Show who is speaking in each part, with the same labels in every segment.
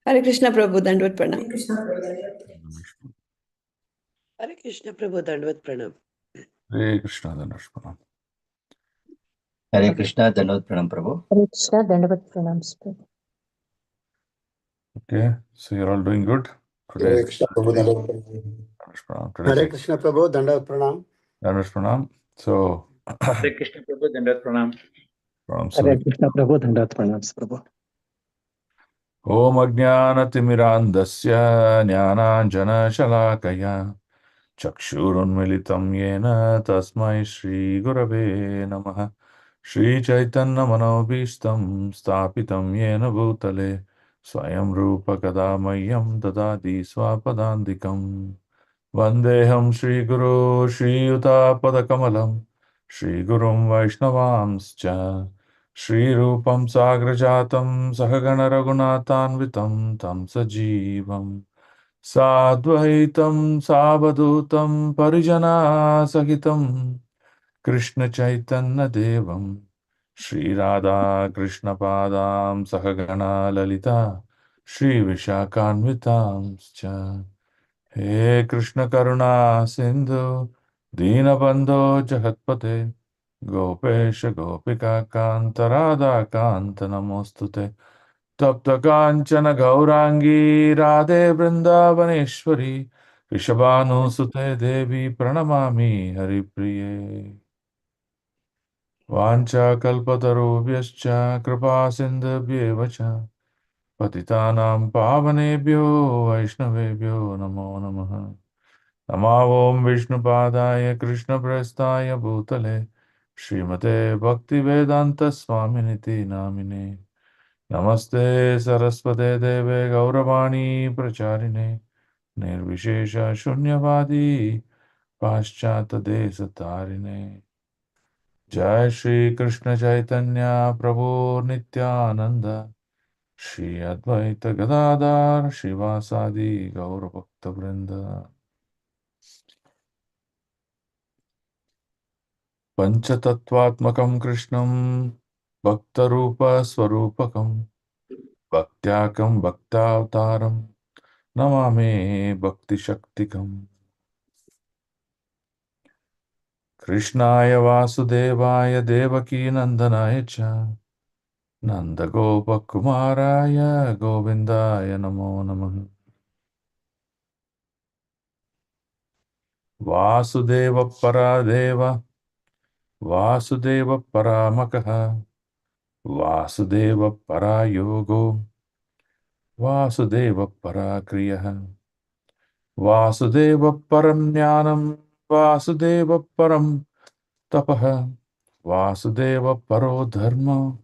Speaker 1: Hare Krishna Prabhu, Dandvat Pranam.
Speaker 2: Hare Krishna Prabhu, Dandvat Pranam.
Speaker 3: Hare Krishna, Dandvat Pranam.
Speaker 4: Hare Krishna, Dandvat Pranam, Prabhu.
Speaker 5: Hare Krishna, Dandvat Pranam, Prabhu.
Speaker 3: Okay, so you're all doing good.
Speaker 6: Hare Krishna Prabhu, Dandvat Pranam. Hare Krishna Prabhu, Dandvat Pranam.
Speaker 3: Dandvat Pranam. So,
Speaker 4: Hare Krishna, Prabhu, Dandvat Pranam.
Speaker 5: Hare Krishna Prabhu, Dandvat Pranam, Prabhu.
Speaker 3: Om Ajnanaatimirandasya Jnananjanashalakaya Chakshurunmilitam Yena Tasmai Shri Gurave Namaha Shri Chaitanya Manobishtam Stapitam Yena Bhutale Swayam Rupa Kadamayam Dadadi Swapadandikam Vandeham Shri Guru Shri Yuta Padakamalam Shri Gurum Vaishnavamscha Shri Rupam Sagrajatam Sahagana Raghunathanvitam Tam Sajivam Sadvaitam Savadutam Parijana Sahitam Krishna Chaitanya Devam Shri Radha Krishna Padam Sahagana Lalita Shri Vishakanvitam He Krishna Karuna Sindhu Dinabandho Jagatpate Gopesha Gopika Kanta Radha Kanta Namostute Tapta Kanchana Gaurangi Radhe Vrindavaneshwari Rishabhanu Sute Devi Pranamami Haripriye Vancha Kalpatarubhyascha Kripa Sindhubhyevacha Patitanam Pavanebhyo Vaishnavebhyo Namo Namaha Namo Vishnupadaya Krishna Prestaya Bhutale Srimate Bhaktivedanta Swaminiti Namine Namaste Saraswate Deve Gauravani Pracharine Nirvishesha Shunyavadi Paschata Desatarine Jai Shri Krishna Chaitanya Prabhu Nityananda Shri Advaita Gadadhar Shivasadi Gaura Bhakta Vrinda Panchatattvatmakam Krishnam Bhaktarupa Swarupakam Bhaktyakam Bhaktavtaram Namame Bhakti Shaktikam Krishnaya Vasudevaya Devaki Nandanaya Cha Nanda Gopa Kumaraya Govindaya Namo Namaha Vasudeva Paradeva Vasudeva Paramakaha Vasudeva Parayogo Vasudeva Parakriyaha Vasudeva Param Jnanam Vasudeva Param Tapaha Vasudeva Paro Dharma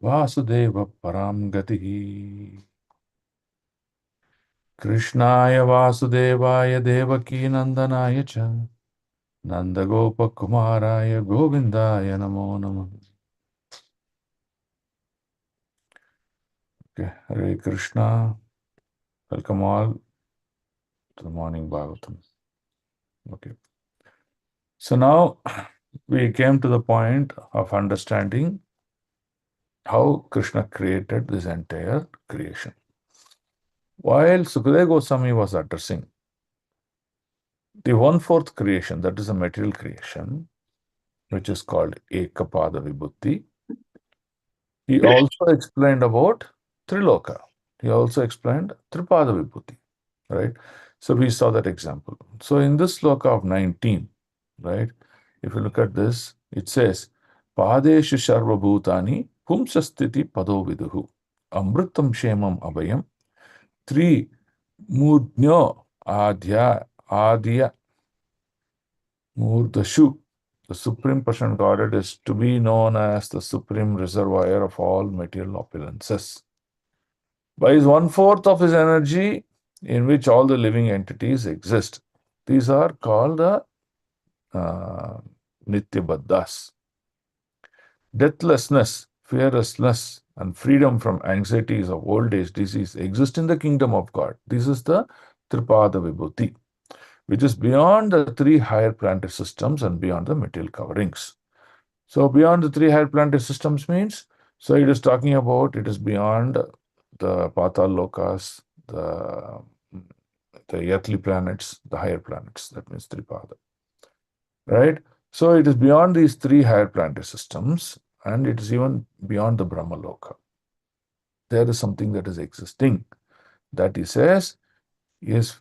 Speaker 3: Vasudeva Param Gatihi Krishnaya Vasudevaya Devaki Nandanaya Cha Nanda Gopa Kumaraya Govindaya Namo Namaha. Okay, Hare Krishna. Welcome all to the morning Bhagavatam. Okay. So now we came to the point of understanding how Krishna created this entire creation. While Sukadeva Goswami was addressing the one-fourth creation, that is a material creation, which is called Ekapada Vibhuti, he also explained about Triloka. He also explained Tripada Vibhuti, right? So we saw that example. So in this sloka of 19, right, if you look at this, it says, Padeshu Sharva Bhutani Pumsastiti Pado Viduhu Amritam Shemam Abhayam Tri Murdnyo Adya Murdashu. The Supreme Personal Godhead is to be known as the supreme reservoir of all material opulences. By his one-fourth of his energy, in which all the living entities exist. These are called the Nityabaddhas. Deathlessness, fearlessness, and freedom from anxieties of old age, disease exist in the kingdom of God. This is the Tripada Vibhuti, which is beyond the three higher planetary systems and beyond the material coverings. So beyond the three higher planetary systems means, so it is talking about, it is beyond the Patal Lokas, the earthly planets, the higher planets. That means Tripada. Right? So it is beyond these three higher planetary systems, and it is even beyond the Brahma Loka. There is something that is existing that he says is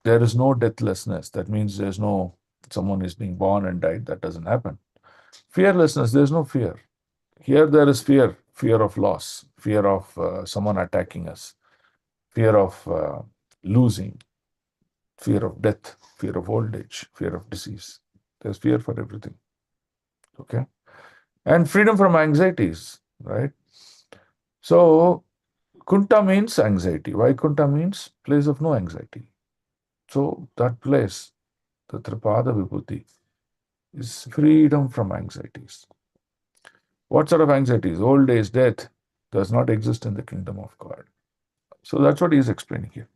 Speaker 3: there is no deathlessness. That means there's no someone is being born and died. That doesn't happen. Fearlessness, there's no fear. Here there is fear, fear of loss, fear of someone attacking us, fear of losing, fear of death, fear of old age, fear of disease. There's fear for everything. Okay? And freedom from anxieties, right? So, Kunta means anxiety. Kunta means place of no anxiety. So, that place, the Tripada Vibhuti, is freedom from anxieties. What sort of anxieties? Old age, death does not exist in the kingdom of God. So, that's what he is explaining here.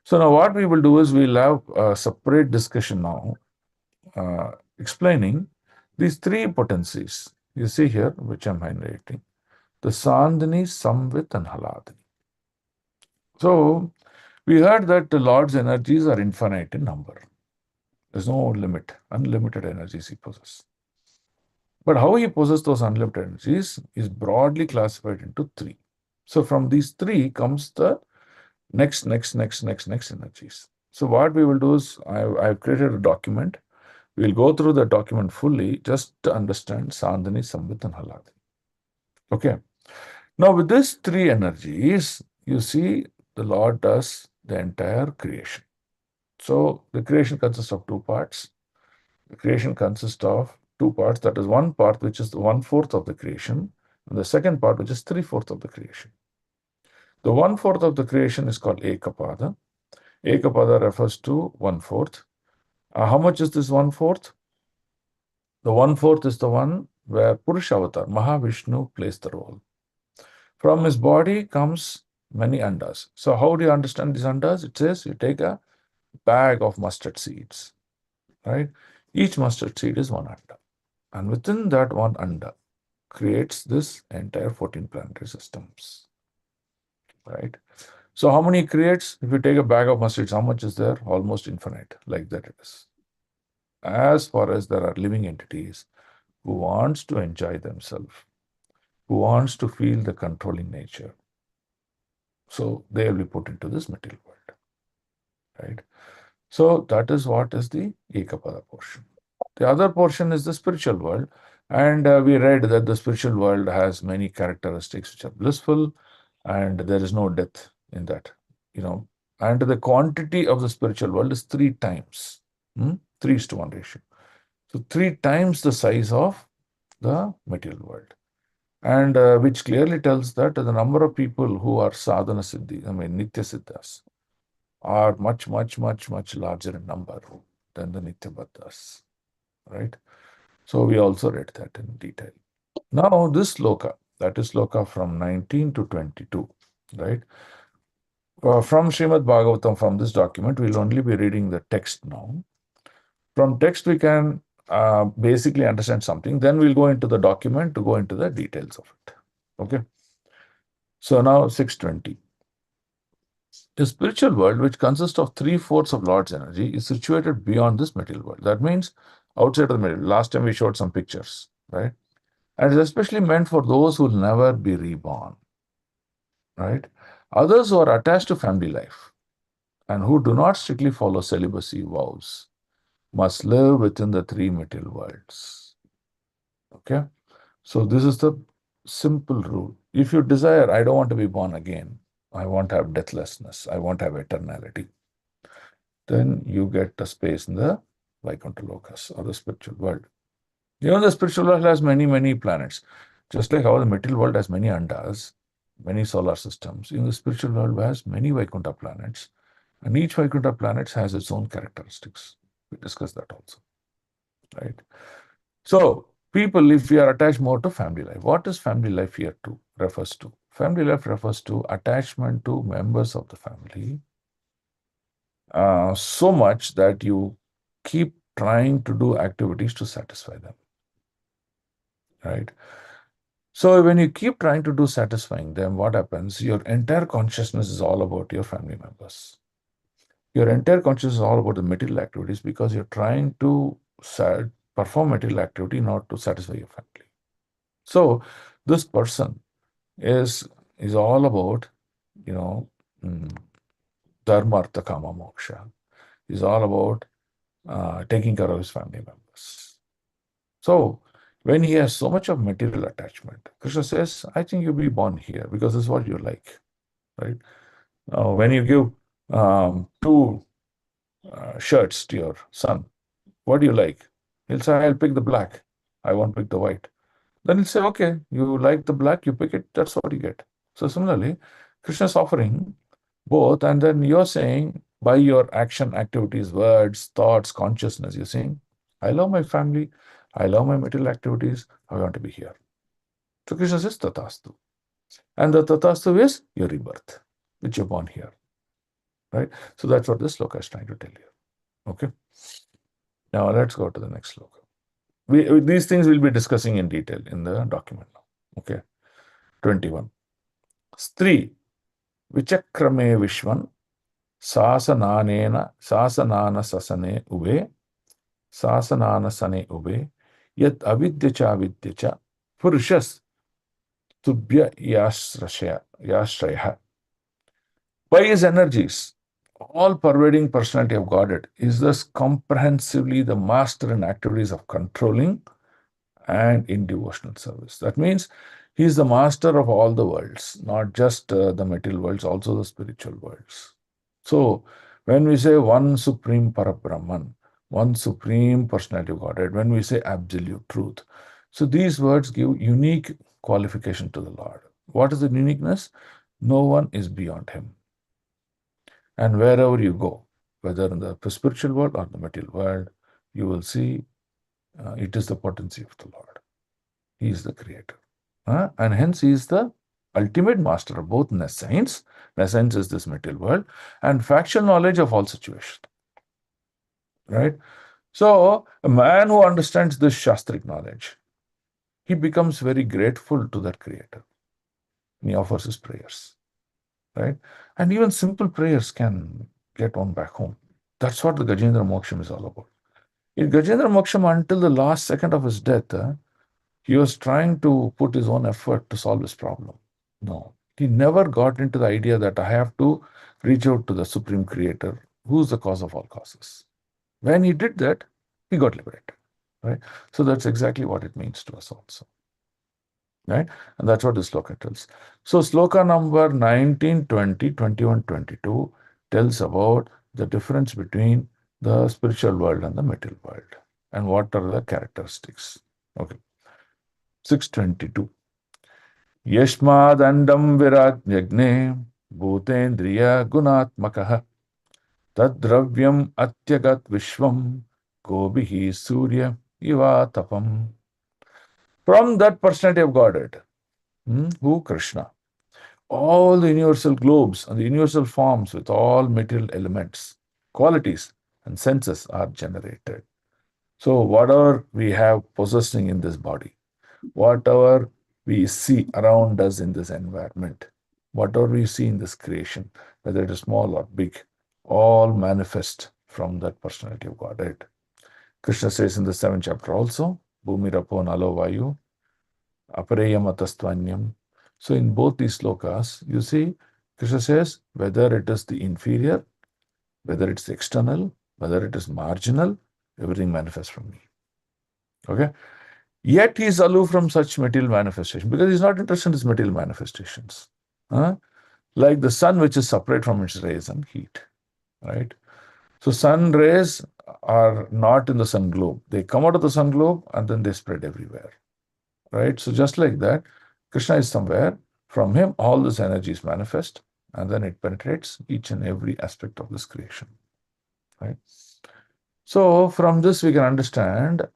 Speaker 3: So, now what we will do is we'll have a separate discussion now explaining these three potencies. You see here, which I'm highlighting, the Sandhini, Samvit, and Haladini. So, we heard that the Lord's energies are infinite in number. There's no limit, unlimited energies he possesses. But how he possesses those unlimited energies is broadly classified into three. So, from these three comes the next energies. So, what we will do is I've created a document. We'll go through the document fully just to understand Sandhini, Samvit, and Haladini. Okay. Now, with these three energies, you see the Lord does the entire creation. So, the creation consists of two parts. The creation consists of two parts. That is one part, which is the 1/4 of the creation, and the second part, which is 3/4 of the creation. The 1/4 of the creation is called Ekapada. Ekapada refers to 1/4. How much is this 1/4? The 1/4 is the one where Purusha Avatar, Mahavishnu, plays the role. From his body comes many andas. So how do you understand these andas? It says you take a bag of mustard seeds, right? Each mustard seed is one anda. And within that one anda creates this entire 14 planetary systems, right? So how many creates? If you take a bag of mustard, how much is there? Almost infinite, like that it is. As far as there are living entities who wants to enjoy themselves, who wants to feel the controlling nature, so they will be put into this material world, right? So that is what is the Ekapada portion. The other portion is the spiritual world, and we read that the spiritual world has many characteristics which are blissful, and there is no death in that, and the quantity of the spiritual world is 3 times, 3:1 ratio. So 3 times the size of the material world. And which clearly tells that the number of people who are sadhana siddhi, nitya siddhas, are much larger in number than the nitya baddhas, right? So we also read that in detail. Now this sloka, that is sloka from 19 to 22, right? From Srimad Bhagavatam, from this document, we'll only be reading the text now. From text, we can basically understand something. Then we'll go into the document to go into the details of it. Okay. So now 620. The spiritual world, which consists of 3/4 of Lord's energy, is situated beyond this material world. That means outside of the material. Last time we showed some pictures, right? And it's especially meant for those who will never be reborn, right? Others who are attached to family life and who do not strictly follow celibacy vows must live within the 3 material worlds. Okay? So this is the simple rule. If you desire, I don't want to be born again, I want to have deathlessness, I want to have eternality, then you get a space in the Vaikuntha Lokas or the spiritual world. Even the spiritual world has many planets. Just like how the material world has many andas, many solar systems, in the spiritual world has many Vaikuntha planets, and each Vaikuntha planet has its own characteristics. We discussed that also, right? So, people, if we are attached more to family life, what is family life here refers to? Family life refers to attachment to members of the family so much that you keep trying to do activities to satisfy them, right? So when you keep trying to do satisfying them, what happens? Your entire consciousness is all about your family members. Your entire consciousness is all about the material activities because you're trying to perform material activity not to satisfy your family. So this person is all about, you know, dharma, artha, kama, moksha. Is all about taking care of his family members. So when he has so much of material attachment, Krishna says, I think you'll be born here because this is what you like, right? When you give two shirts to your son, what do you like? He'll say, I'll pick the black. I won't pick the white. Then he'll say, okay, you like the black, you pick it, that's what you get. So similarly, Krishna is offering both, and then you're saying, by your action, activities, words, thoughts, consciousness, you're saying, I love my family, I love my material activities, I want to be here. So Krishna says, Tatastu. And the Tatastu is your rebirth, which you're born here. Right? So that's what this sloka is trying to tell you. Okay. Now let's go to the next sloka. These things we'll be discussing in detail in the document now. Okay. 21. Stri vichakrame vishwan sasananena sasanana sasane ube sasanana sane ube yat avidyacha vidyacha purushas tubhya yashraya. By his energies, all pervading personality of Godhead is thus comprehensively the master in activities of controlling and in devotional service. That means he is the master of all the worlds, not just the material worlds, also the spiritual worlds. So when we say one supreme Parabrahman, one supreme personality of Godhead, when we say absolute truth, so these words give unique qualification to the Lord. What is the uniqueness? No one is beyond him. And wherever you go, whether in the spiritual world or the material world, you will see it is the potency of the Lord. He is the creator. And hence he is the ultimate master of both nescience is this material world, and factual knowledge of all situations. Right? So a man who understands this Shastric knowledge, he becomes very grateful to that creator. And he offers his prayers. Right? And even simple prayers can get one back home. That's what the Gajendra Moksham is all about. In Gajendra Moksham, until the last second of his death, he was trying to put his own effort to solve his problem. No, he never got into the idea that I have to reach out to the Supreme Creator, who is the cause of all causes. When he did that, he got liberated. Right? So that's exactly what it means to us also. Right? And that's what the sloka tells. So sloka number 19, 20, 21, 22 tells about the difference between the spiritual world and the material world and what are the characteristics. Okay. 622. Yashmadandam viragne bhutendriya gunatmakaha tadravyam atyagat vishvam gobihi surya ivatapam. From that personality of Godhead, who Krishna, all the universal globes and the universal forms with all material elements, qualities, and senses are generated. So whatever we have possessing in this body, whatever we see around us in this environment, whatever we see in this creation, whether it is small or big, all manifest from that personality of Godhead. Krishna says in the 7th chapter also, Bhumirapo Nalo Vayu, Apareyamatastvanyam. So in both these slokas, you see, Krishna says, whether it is the inferior, whether it's external, whether it is marginal, everything manifests from me. Okay? Yet he is aloof from such material manifestation because he's not interested in his material manifestations. Like the sun, which is separate from its rays and heat. Right? So sun rays are not in the sun globe. They come out of the sun globe and then they spread everywhere. Right? So just like that, Krishna is somewhere. From him, all this energy is manifest, and then it penetrates each and every aspect of this creation. Right? So from this, we can understand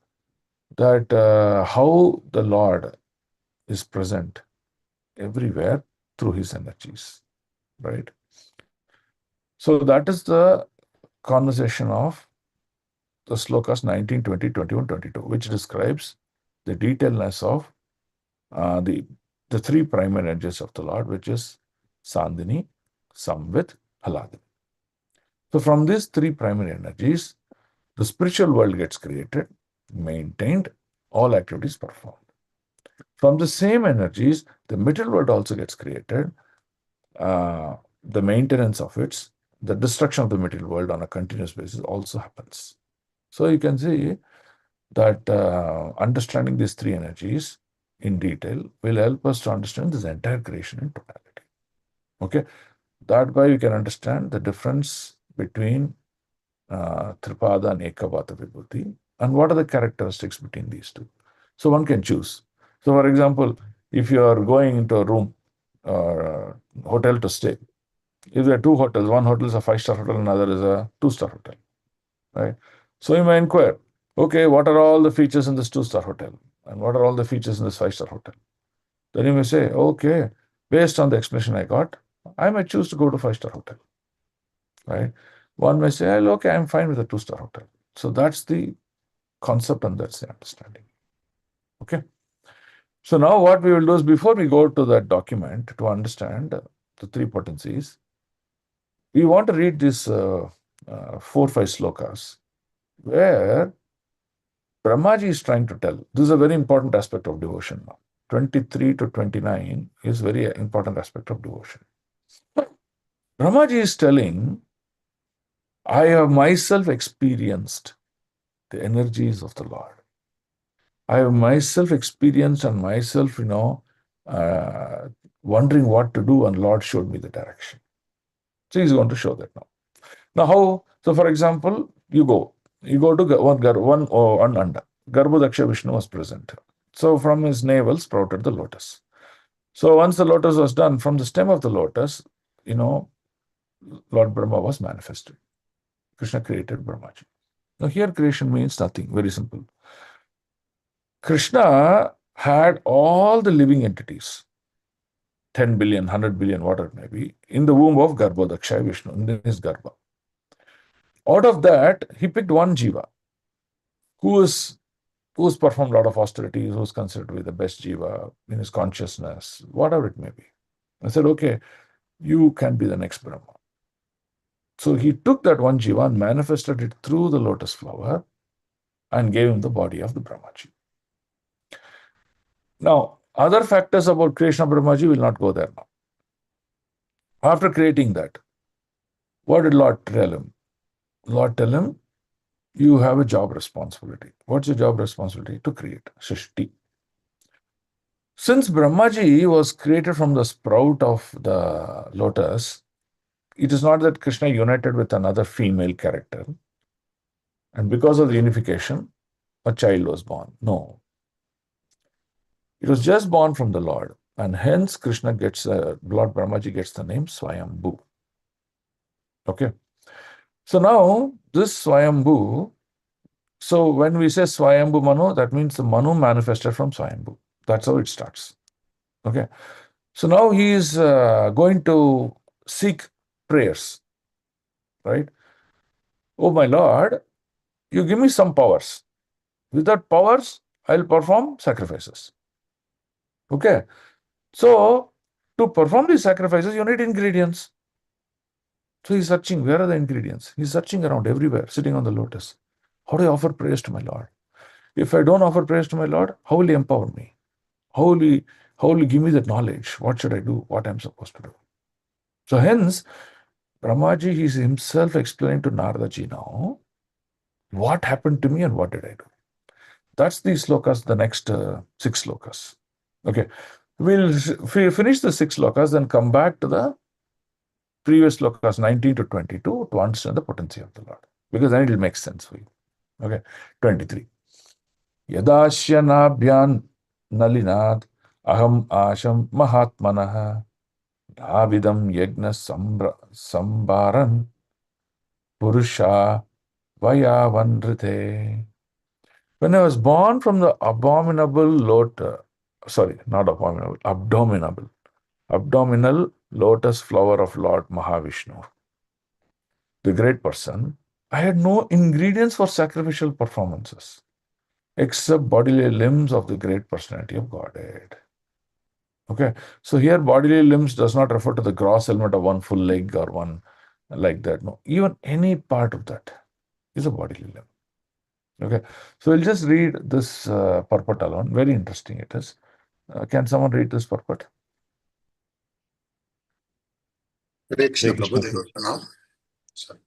Speaker 3: that how the Lord is present everywhere through his energies. Right? So that is the conversation of the slokas 19, 20, 21, 22, which describes the detailness of the three primary energies of the Lord, which is Sandini, Samvit, Haladini. So from these three primary energies, the spiritual world gets created, maintained, all activities performed. From the same energies, the material world also gets created, the maintenance of it, the destruction of the material world on a continuous basis also happens. So you can see that understanding these three energies in detail will help us to understand this entire creation in totality. Okay, that way you can understand the difference between Tripada and Ekavata Vibhuti and what are the characteristics between these two. So one can choose. So for example, if you are going into a room or a hotel to stay, if there are two hotels, one hotel is a 5-star hotel, another is a 2-star hotel, right? So you may inquire, okay, what are all the features in this 2-star hotel? And what are all the features in this 5-star hotel? Then you may say, okay, based on the explanation I got, I might choose to go to 5-star hotel, right? One may say, well, okay, I'm fine with a 2-star hotel. So that's the concept and that's the understanding. Okay. So now what we will do is before we go to that document to understand the three potencies, we want to read these 4-5 slokas where Brahmaji is trying to tell. This is a very important aspect of devotion now. 23 to 29 is very important aspect of devotion. Brahmaji is telling, I have myself experienced the energies of the Lord. I have myself experienced and myself, wondering what to do, and Lord showed me the direction. So he's going to show that now. Now how? So for example, you go to one anda. Garbhodaksha Vishnu was present. So from his navel sprouted the lotus. So once the lotus was done, from the stem of the lotus, Lord Brahma was manifested. Krishna created Brahmaji. Now here creation means nothing, very simple. Krishna had all the living entities, 10 billion, 100 billion, whatever it may be, in the womb of Garbhodaksha Vishnu, in his Garbha. Out of that, he picked one Jiva, who's performed a lot of austerities, who's considered to be the best Jiva in his consciousness, whatever it may be. I said, okay, you can be the next Brahma. So he took that one Jiva and manifested it through the lotus flower and gave him the body of the Brahmaji. Now, other factors about creation of Brahmaji will not go there now. After creating that, what did Lord tell him? Lord tell him, you have a job responsibility. What's your job responsibility? To create Srishti. Since Brahmaji was created from the sprout of the lotus, it is not that Krishna united with another female character, and because of the unification, a child was born. No. It was just born from the Lord, and hence Krishna gets, Lord Brahmaji gets the name Swayambhu. Okay. So now, this Swayambhu, so when we say Swayambhu Manu, that means the Manu manifested from Swayambhu. That's how it starts. Okay. So now he is going to seek prayers, right? Oh my Lord, you give me some powers. Without powers, I'll perform sacrifices. Okay. So to perform these sacrifices, you need ingredients. So he's searching, where are the ingredients? He's searching around everywhere, sitting on the lotus. How do I offer prayers to my Lord? If I don't offer prayers to my Lord, how will he empower me? How will he give me that knowledge? What should I do? What I'm supposed to do? So hence, Brahmaji, he's himself explaining to Naradaji now, what happened to me and what did I do? That's the slokas, the next 6 slokas. Okay. We'll finish the 6 slokas, then come back to the previous slokas 19 to 22 to understand the potency of the Lord. Because then it will make sense for you. Okay. 23. Yadasya nabhyan nalinat aham asham mahatmanah Davidam yagna sambaran purusha vayavanrite. When I was born from the abdominal lotus flower of Lord Mahavishnu, the great person, I had no ingredients for sacrificial performances except bodily limbs of the great personality of Godhead. Okay, so here bodily limbs does not refer to the gross element of one full leg or one like that. No, even any part of that is a bodily limb. Okay, so we'll just read this purport alone. Very interesting it is. Can someone read this purport?
Speaker 6: Hare Krishna,
Speaker 3: Hare Krishna.
Speaker 6: Prabhu. Dandavad Pranam. Sorry.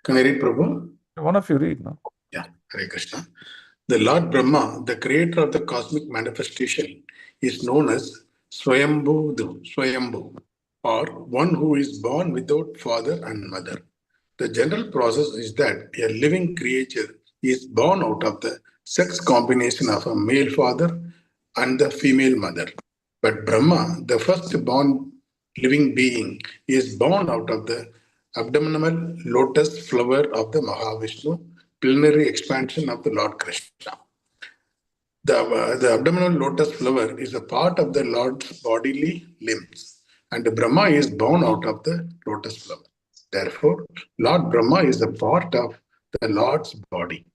Speaker 6: Can I read, Prabhu?
Speaker 3: One of you read, no?
Speaker 6: Yeah, Hare Krishna. The Lord Brahma, the creator of the cosmic manifestation, is known as Swayambhu, or one who is born without father and mother. The general process is that a living creature is born out of the sex combination of a male father and the female mother. But Brahma, the first born living being, is born out of the abdominal lotus flower of the Mahavishnu, plenary expansion of the Lord Krishna. The abdominal lotus flower is a part of the Lord's bodily limbs, and Brahma is born out of the lotus flower. Therefore, Lord Brahma is a part of the Lord's body.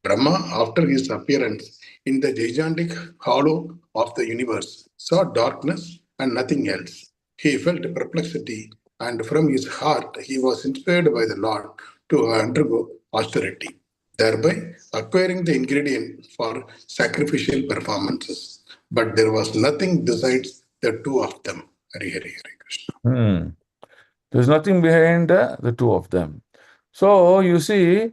Speaker 6: Brahma, after his appearance in the gigantic hollow of the universe, saw darkness and nothing else. He felt perplexity, and from his heart he was inspired by the Lord to undergo austerity, thereby acquiring the ingredient for sacrificial performances. But there was nothing besides the two of them. Hari Hari Hare Krishna.
Speaker 3: There's nothing behind the two of them. So you see,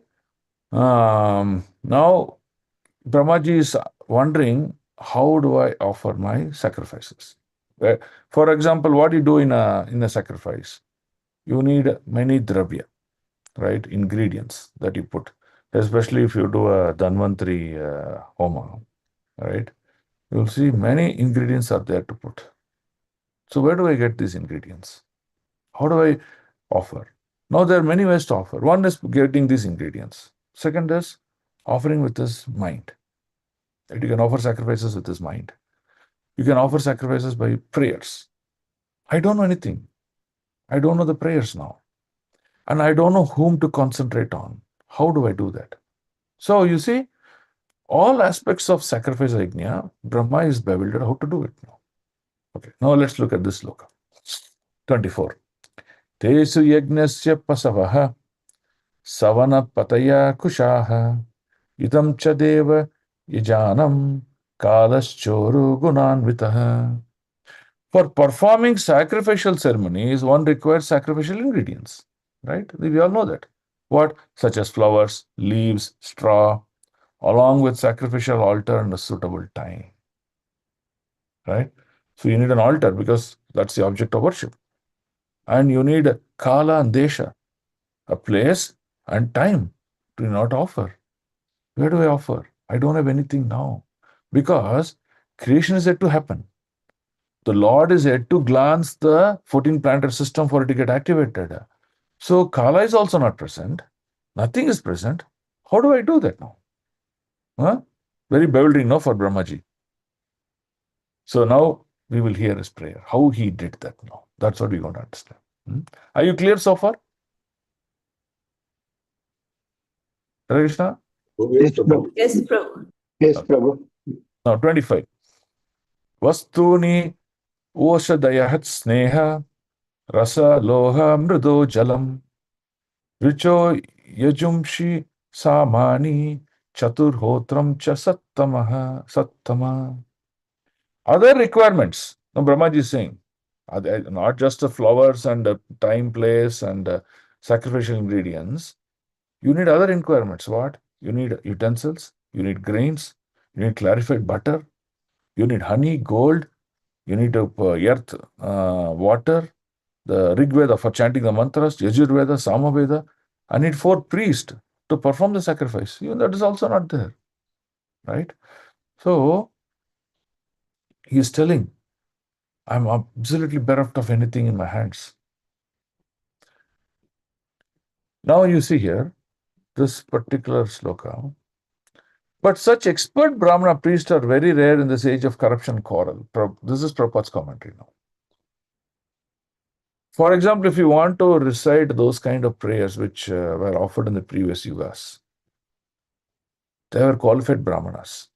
Speaker 3: now Brahmaji is wondering, how do I offer my sacrifices? For example, what do you do in a sacrifice? You need many dravya, right? Ingredients that you put, especially if you do a Dhanvantari homa, right? You'll see many ingredients are there to put. So where do I get these ingredients? How do I offer? Now there are many ways to offer. One is getting these ingredients. Second is offering with his mind. That you can offer sacrifices with his mind. You can offer sacrifices by prayers. I don't know anything. I don't know the prayers now. And I don't know whom to concentrate on. How do I do that? So you see, all aspects of sacrifice yajna, Brahma is bewildered how to do it now. Okay, now let's look at this sloka. 24. Tesu yajnasya pasavaha savana pataya kushaha idam cha deva yajanam kalaschoru gunanvitaha. For performing sacrificial ceremonies, one requires sacrificial ingredients, right? We all know that. What? Such as flowers, leaves, straw, along with sacrificial altar and a suitable time, right? So you need an altar because that's the object of worship. And you need kala and desha, a place and time to not offer. Where do I offer? I don't have anything now because creation is yet to happen. The Lord is yet to glance the 14-planted system for it to get activated. So Kala is also not present. Nothing is present. How do I do that now? Huh? Very bewildering, no, for Brahmaji. So now we will hear his prayer, how he did that now. That's what we're going to understand. Are you clear so far? Hare Krishna?
Speaker 6: Yes, Prabhu.
Speaker 2: Yes, Prabhu.
Speaker 5: Yes, Prabhu.
Speaker 3: Now 25. Vastuni oshadayahat sneha rasa loha mrido jalam richo yajumshi samani chaturhotram cha sattama. Other requirements. Now Brahmaji is saying, not just the flowers and the time, place, and sacrificial ingredients. You need other requirements. What? You need utensils, you need grains, you need clarified butter, you need honey, gold, you need earth, water, the Rig Veda for chanting the mantras, Yajurveda, Samaveda. I need 4 priests to perform the sacrifice. Even that is also not there, right? So he is telling, I'm absolutely bereft of anything in my hands. Now you see here, this particular sloka. But such expert Brahmana priests are very rare in this age of corruption quarrel. This is Prabhupada's commentary now. For example, if you want to recite those kind of prayers which were offered in the previous yugas, they were qualified Brahmanas.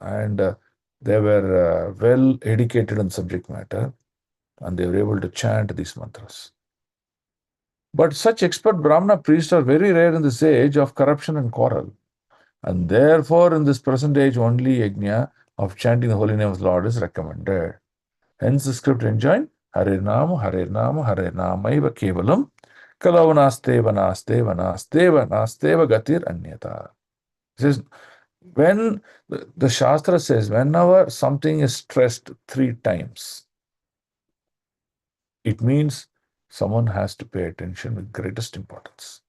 Speaker 3: and they were well educated in subject matter, and they were able to chant these mantras. But such expert Brahmana priests are very rare in this age of corruption and quarrel. And therefore, in this present age, only yajna of chanting the holy name of the Lord is recommended. Hence, the script enjoined Hare Nama, Hare Nama, Hare Namaiva Kevalam, Kalavanaste, Vanaste, Vanaste, Vanaste, Gatir Anyata. It says, when the Shastra says, whenever something is stressed 3 times, it means someone has to pay attention with greatest importance.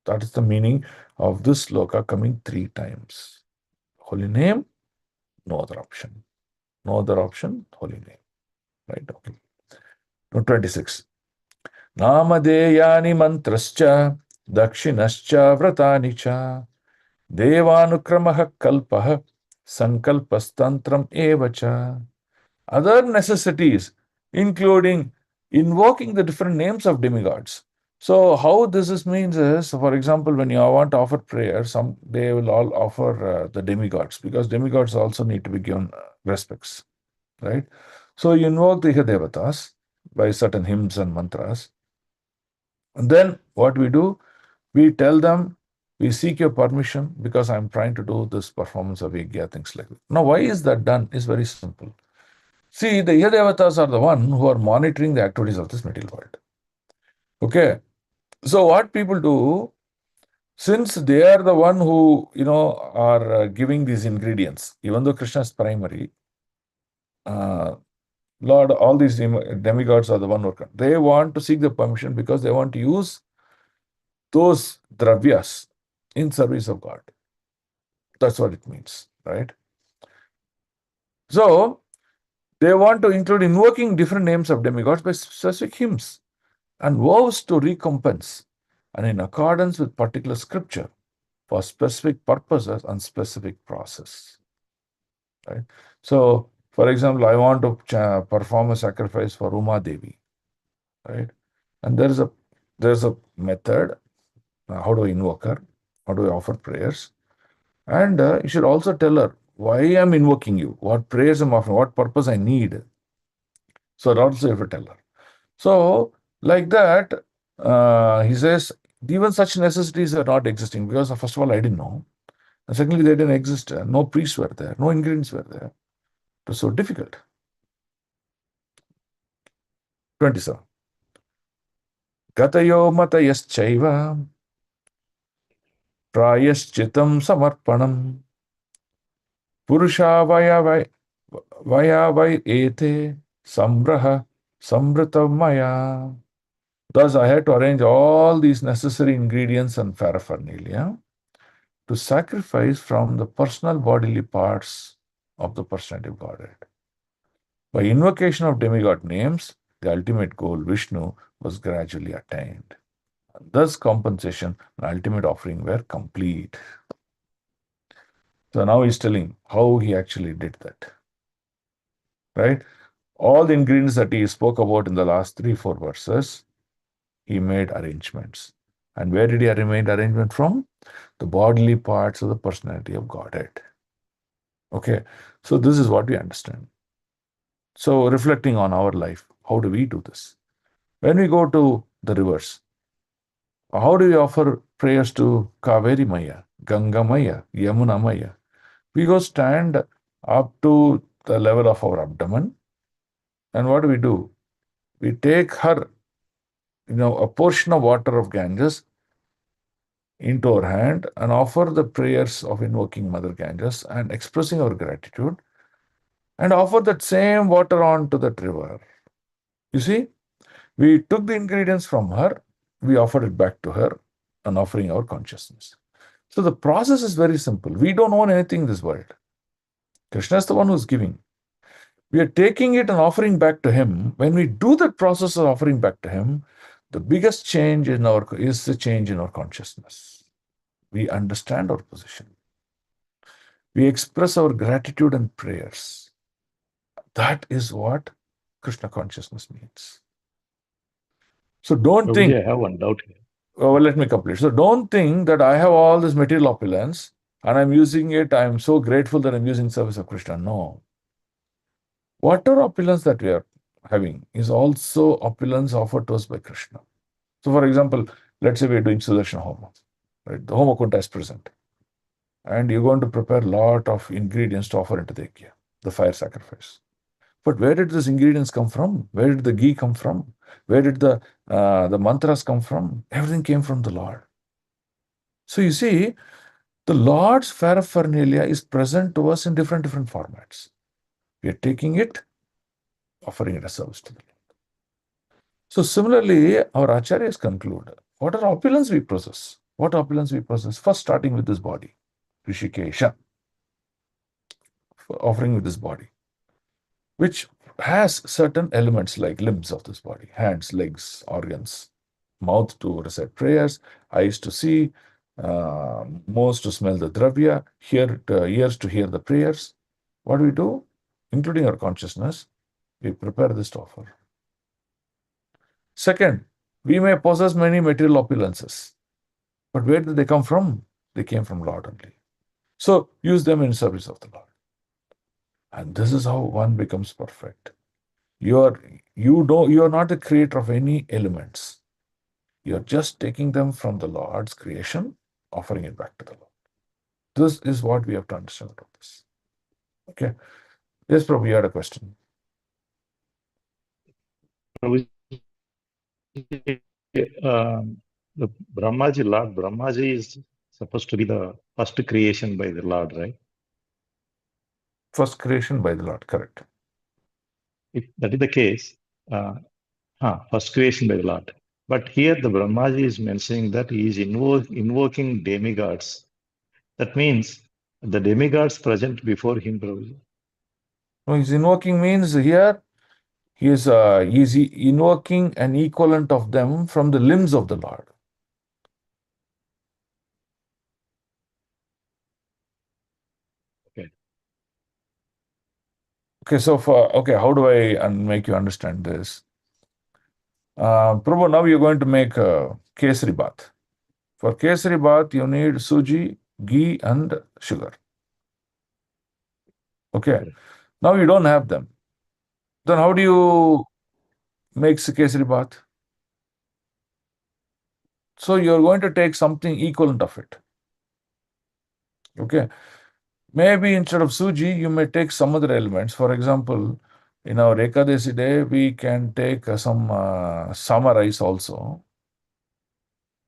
Speaker 3: That is the meaning of this sloka coming 3 times. Holy name, no other option. No other option, holy name. Right? Okay. Now 26. Namadeyani mantrascha dakshinascha vratani cha devanukramah kalpah sankalpastantram evacha. Other necessities, including invoking the different names of demigods. So how means is, for example, when you want to offer prayer, they will all offer the demigods, because demigods also need to be given respects, right? So you invoke the devatas by certain hymns and mantras. And then what we do, we tell them, we seek your permission because I'm trying to do this performance of yajna, things like that. Now, why is that done? It's very simple. See, the Devatas are the one who are monitoring the activities of this material world. Okay. So what people do, since they are the one who, are giving these ingredients, even though Krishna is primary, Lord, all these demigods are the one who they want to seek the permission because they want to use those dravyas in service of God. That's what it means, right? So they want to include invoking different names of demigods by specific hymns and vows to recompense, and in accordance with particular scripture for specific purposes and specific process. Right? So, for example, I want to perform a sacrifice for Uma Devi, right? And there's a method. How do I invoke her? How do I offer prayers? And you should also tell her why I'm invoking you, what prayers I'm offering, what purpose I need. So also you have to tell her. So, like that, he says, even such necessities are not existing because, first of all, I didn't know. And secondly, they didn't exist. No priests were there. No ingredients were there. It was so difficult. 27. Gatayo matayaschaiva prayaschitam samarpanam purusha vaya vai ete sambraha sambritamaya. Thus, I had to arrange all these necessary ingredients and paraphernalia to sacrifice from the personal bodily parts of the personality of Godhead. By invocation of demigod names, the ultimate goal, Vishnu, was gradually attained. Thus, compensation and ultimate offering were complete. So now he's telling how he actually did that. Right? All the ingredients that he spoke about in the last 3-4 verses, he made arrangements. And where did he make arrangement from? The bodily parts of the personality of Godhead. Okay, so this is what we understand. So reflecting on our life, how do we do this? When we go to the rivers, how do we offer prayers to Kaveri Maya, Ganga Maya, Yamuna Maya? We go stand up to the level of our abdomen, and what do? We take her, a portion of water of Ganges into our hand and offer the prayers of invoking Mother Ganges and expressing our gratitude, and offer that same water on to that river. You see, we took the ingredients from her, we offered it back to her, and offering our consciousness. So the process is very simple. We don't own anything in this world. Krishna is the one who's giving. We are taking it and offering back to him. When we do that process of offering back to him, the biggest change is the change in our consciousness. We understand our position. We express our gratitude and prayers. That is what Krishna consciousness means. So don't think.
Speaker 5: I have one doubt here.
Speaker 3: Well, let me complete. So don't think that I have all this material opulence. and I'm using it, I'm so grateful that I'm using service of Krishna. No. Whatever opulence that we are having is also opulence offered to us by Krishna. So, for example, let's say we're doing Sudarshan Homa, right? The Homa Kunta is present. And you're going to prepare a lot of ingredients to offer into the yajna, the fire sacrifice. But where did these ingredients come from? Where did the ghee come from? Where did the mantras come from? Everything came from the Lord. So you see, the Lord's paraphernalia is present to us in different formats. We are taking it, offering it as service to the Lord. So similarly, our acharyas conclude, what are opulence we possess? What opulence we possess? First starting with this body, Rishikesha, offering with this body, which has certain elements like limbs of this body, hands, legs, organs, mouth to recite prayers, eyes to see, nose to smell the dravya, ears to hear the prayers. What do we do? Including our consciousness, we prepare this to offer. Second, we may possess many material opulences, but where did they come from? They came from Lord only. So use them in service of the Lord. And this is how one becomes perfect. You are not the creator of any elements. You're just taking them from the Lord's creation, offering it back to the Lord. This is what we have to understand about this. Okay. Yes, Prabhu, you had a question.
Speaker 1: The Lord Brahmaji is supposed to be the first creation by the Lord, right?
Speaker 3: First creation by the Lord, correct.
Speaker 1: If that is the case, first creation by the Lord. But here the Brahmaji is mentioning that he is invoking demigods. That means the demigods present before him, Prabhuji.
Speaker 3: No, he's invoking means here he is invoking an equivalent of them from the limbs of the Lord.
Speaker 1: Okay.
Speaker 3: Okay, so how do I make you understand this? Prabhu, now you're going to make kesari bath. For kesari bath, you need suji, ghee, and sugar. Okay. Now you don't have them. Then how do you make kesari bath? So you're going to take something equivalent of it. Okay. Maybe instead of suji, you may take some other elements. For example, in our Ekadasi day, we can take some sama rice also.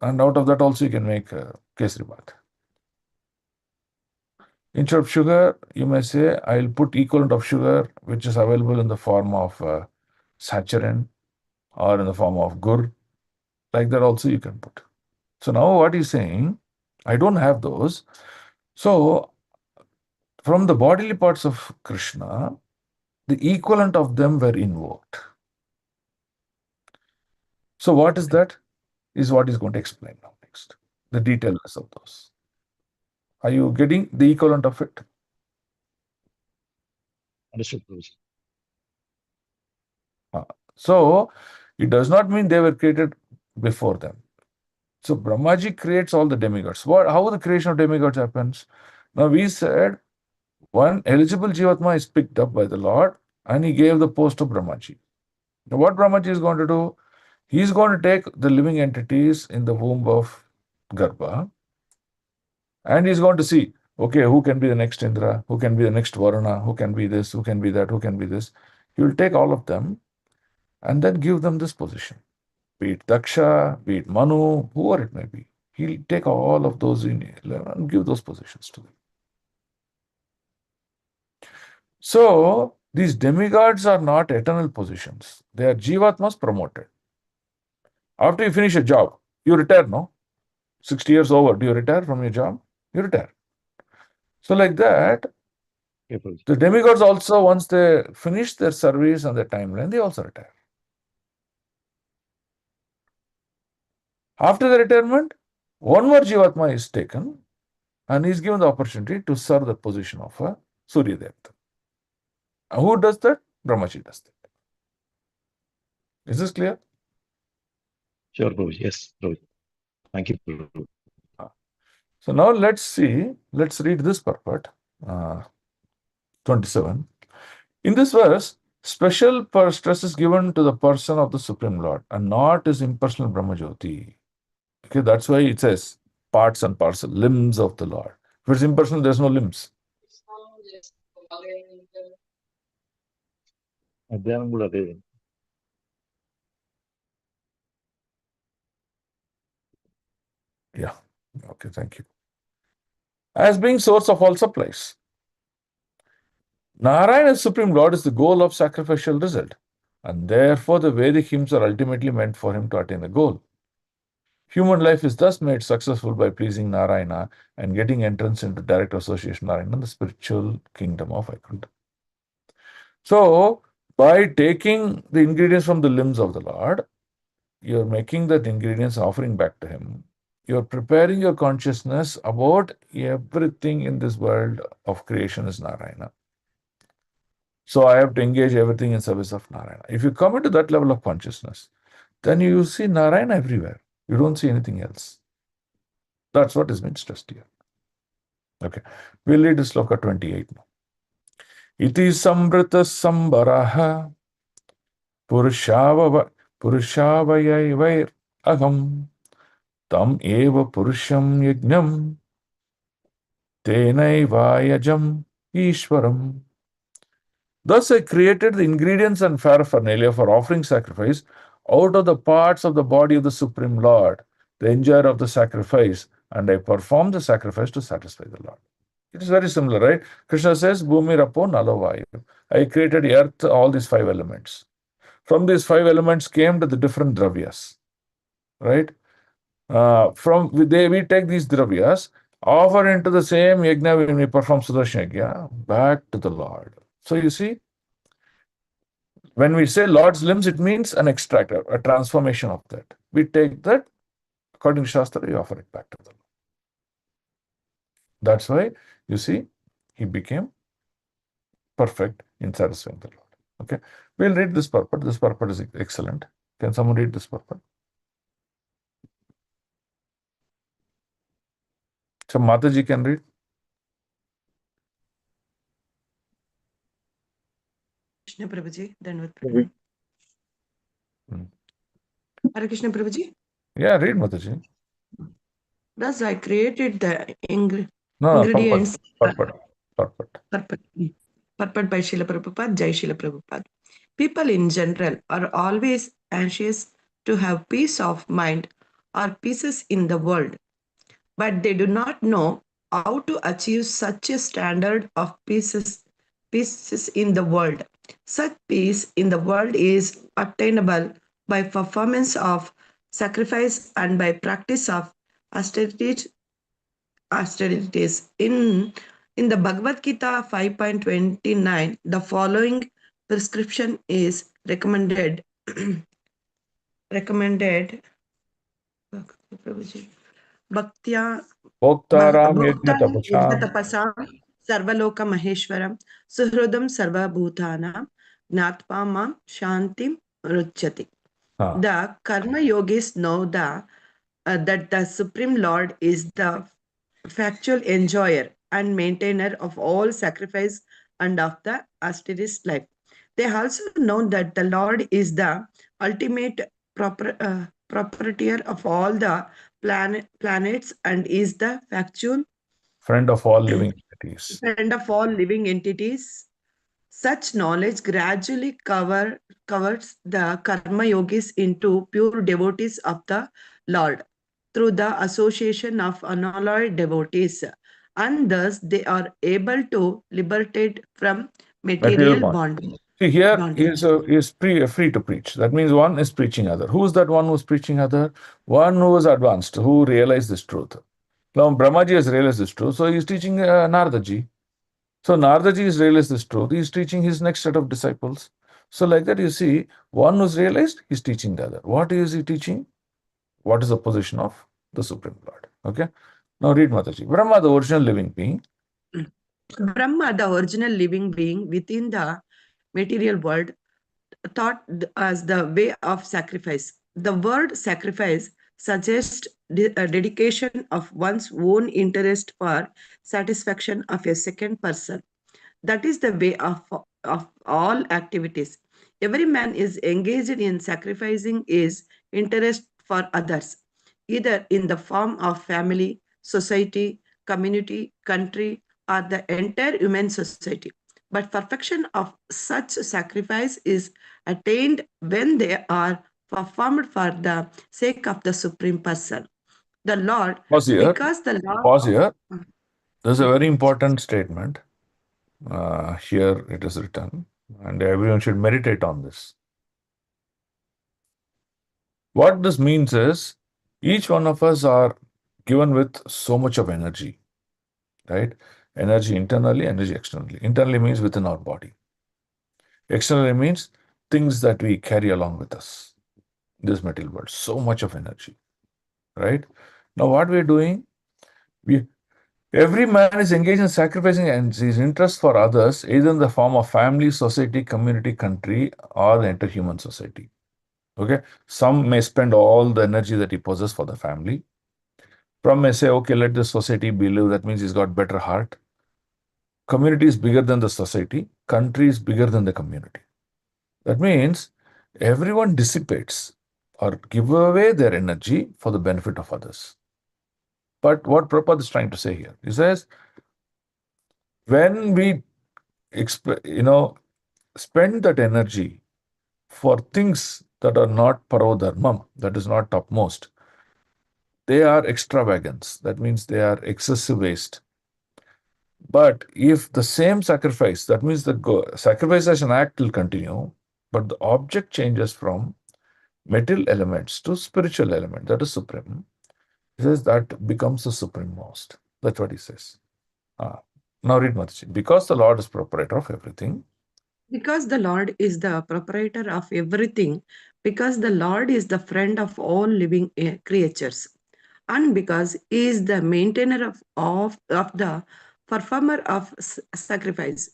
Speaker 3: And out of that also you can make kesari bath. Instead of sugar, you may say, I'll put equivalent of sugar, which is available in the form of saccharin or in the form of gur. Like that also you can put. So now what he's saying, I don't have those. So from the bodily parts of Krishna, the equivalent of them were invoked. So what is that? Is what he's going to explain now next. The details of those. Are you getting the equivalent of it?
Speaker 1: Understood, Prabhuji.
Speaker 3: So it does not mean they were created before them. So Brahmaji creates all the demigods. How the creation of demigods happens? Now we said one eligible Jivatma is picked up by the Lord and he gave the post of Brahmaji. Now what Brahmaji is going to do? He is going to take the living entities in the womb of Garbha and he's going to see, okay, who can be the next Indra, who can be the next Varuna, who can be this, who can be that, who can be this. He will take all of them and then give them this position. Be it Daksha, be it Manu, whoever it may be. He'll take all of those in and give those positions to them. So, these demigods are not eternal positions. They are Jivatmas promoted. After you finish a job, you retire, no? 60 years over, do you retire from your job? You retire. So, like that, the demigods also, once they finish their service and their timeline, they also retire. After the retirement, one more Jivatma is taken and he is given the opportunity to serve the position of a Surya Devata. Who does that? Brahmaji does that. Is this clear?
Speaker 1: Sure, Prabhuji. Yes, Prabhuji. Thank you, Prabhuji.
Speaker 3: So now let's read this purport, 27. In this verse, special stress is given to the person of the Supreme Lord and not his impersonal Brahmajyoti. Okay, that's why it says parts and parcel, limbs of the Lord. If it's impersonal, there's no limbs.
Speaker 1: అధ్యానం కూడా అదే.
Speaker 3: Yeah. Okay, thank you. As being source of all supplies. Narayana as Supreme Lord is the goal of sacrificial result, and therefore the Vedic hymns are ultimately meant for him to attain the goal. Human life is thus made successful by pleasing Narayana and getting entrance into direct association with Narayana in the spiritual kingdom of Vaikuntha. So, by taking the ingredients from the limbs of the Lord, you're making that ingredients offering back to him. You're preparing your consciousness about everything in this world of creation is Narayana. So I have to engage everything in service of Narayana. If you come into that level of consciousness, then you see Narayana everywhere. You don't see anything else. That's what is being stressed here. Okay. We'll read sloka 28 now. Iti samvrita sambaraha purushavayair aham tam eva purusham yajnam tenaivayajam ishwaram. Thus I created the ingredients and paraphernalia for offering sacrifice out of the parts of the body of the Supreme Lord, the enjoyer of the sacrifice, and I perform the sacrifice to satisfy the Lord. It is very similar, right? Krishna says, Bhumi Rapo Nalo. I created earth, all these 5 elements. From these 5 elements came to the different dravyas, right? We take these dravyas, offer into the same yajna when we perform Sudarshan yajna, back to the Lord. So you see, when we say Lord's limbs, it means an extract, a transformation of that. We take that, according to Shastra, we offer it back to the Lord. That's why, you see, he became perfect in satisfying the Lord. Okay, we'll read this purport. This purport is excellent. Can someone read this purport? So Mataji can read.
Speaker 2: Krishna Prabhuji, Dandavat Pranam. Hare Krishna Prabhuji.
Speaker 3: Yeah, read Mataji.
Speaker 2: Thus I created the
Speaker 3: No,
Speaker 2: ingredients.
Speaker 3: purport.
Speaker 2: Purport by Srila Prabhupada, Jai Srila Prabhupada. People in general are always anxious to have peace of mind or pieces in the world, but they do not know how to achieve such a standard of pieces in the world. Such peace in the world is obtainable by performance of sacrifice and by practice of austerities. In the Bhagavad Gita 5.29, the following prescription is recommended. Bhaktya
Speaker 3: Bhoktaram
Speaker 2: Bhokta
Speaker 3: yajna tapasam.
Speaker 2: tapasam sarvaloka maheshwaram suhridam sarvabhutanam gnatpamam shantim ruchyati. The karma yogis know that the Supreme Lord is the factual enjoyer and maintainer of all sacrifice and of the austerities life. They also know that the Lord is the ultimate proprietor of all the planets and is the factual
Speaker 3: friend of all living entities.
Speaker 2: Friend of all living entities. Such knowledge gradually covers the karma yogis into pure devotees of the Lord through the association of unalloyed devotees, and thus they are able to liberate from material bondage.
Speaker 3: See, here is free to preach. That means one is preaching other. Who is that one who's preaching other? One who is advanced, who realized this truth. Now, Brahmaji has realized this truth, so he's teaching Naradaji. So Naradaji has realized this truth. He's teaching his next set of disciples. So like that, you see, one who's realized, he's teaching the other. What is he teaching? What is the position of the Supreme Lord? Okay. Now read Mataji. Brahma, the original living being.
Speaker 2: Brahma, the original living being within the material world, thought as the way of sacrifice. The word sacrifice suggests a dedication of one's own interest for satisfaction of a second person. That is the way of all activities. Every man is engaged in sacrificing his interest for others, either in the form of family, society, community, country, or the entire human society. But perfection of such sacrifice is attained when they are performed for the sake of the Supreme Person, the Lord,
Speaker 3: Pause here.
Speaker 2: because the Lord.
Speaker 3: Pause here. There's a very important statement. Here it is written, and everyone should meditate on this. What this means is each one of us are given with so much of energy, right? Energy internally, energy externally. Internally means within our body. Externally means things that we carry along with us in this material world. So much of energy, right? Now, what we're doing, every man is engaged in sacrificing and his interest for others, either in the form of family, society, community, country, or the entire human society. Okay, some may spend all the energy that he possesses for the family. Some may say, okay, let the society be lived. That means he's got better heart. Community is bigger than the society. Country is bigger than the community. That means everyone dissipates or give away their energy for the benefit of others. But what Prabhupada is trying to say here, he says, when we spend that energy for things that are not parodharmam, that is not topmost, they are extravagance. That means they are excessive waste. But if the same sacrifice, that means the sacrifice as an act will continue, but the object changes from material elements to spiritual element, that is supreme. He says that becomes the supreme most. That's what he says. Now read Mataji. Because the Lord is proprietor of everything.
Speaker 2: Because the Lord is the proprietor of everything, because the Lord is the friend of all living creatures, and because He is the maintainer of the performer of sacrifice,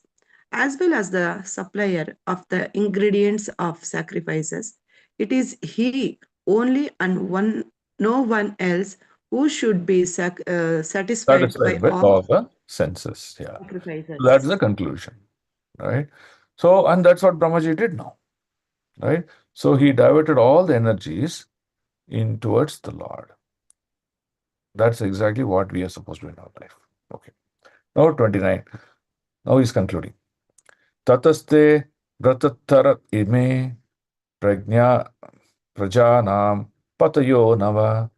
Speaker 2: as well as the supplier of the ingredients of sacrifices, it is He only and no one else who should be satisfied by
Speaker 3: all the senses. Yeah.
Speaker 2: sacrifices.
Speaker 3: So that's the conclusion. Right? So, and that's what Brahmaji did now. Right? So he diverted all the energies in towards the Lord. That's exactly what we are supposed to do in our life. Okay. Now 29. Now he's concluding. Tataste vratattara ime prajna prajanam patayo nava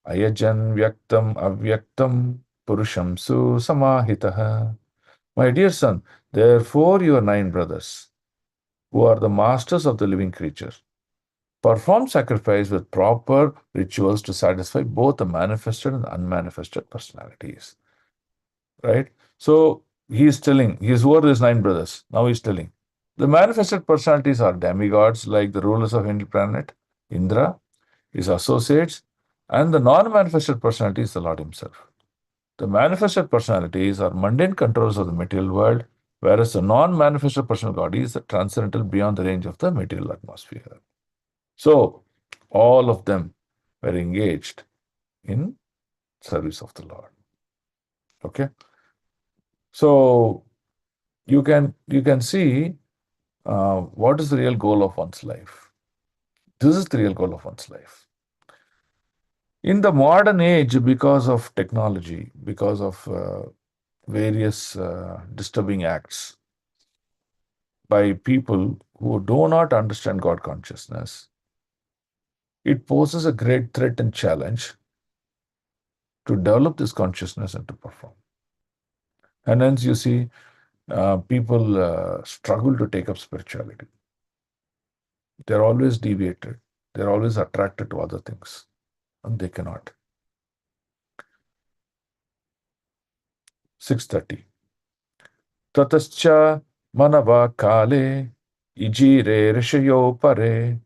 Speaker 3: ayajan vyaktam avyaktam purusham su samahitaha. My dear son, therefore your 9 brothers, who are the masters of the living creature, perform sacrifice with proper rituals to satisfy both the manifested and unmanifested personalities. Right? So he is telling, who are these 9 brothers? Now he's telling. The manifested personalities are demigods like the rulers of any planet, Indra, his associates, and the non-manifested personality is the Lord himself. The manifested personalities are mundane controllers of the material world, whereas the non-manifested personal body is the transcendental beyond the range of the material atmosphere. So, all of them were engaged in service of the Lord. Okay? So, you can see what is the real goal of one's life. This is the real goal of one's life. In the modern age, because of technology, because of various disturbing acts by people who do not understand God consciousness, it poses a great threat and challenge to develop this consciousness and to perform. And hence you see people struggle to take up spirituality. They're always deviated. They're always attracted to other things, and they cannot. 6:30. Tatascha manava kale ijire rishayo pare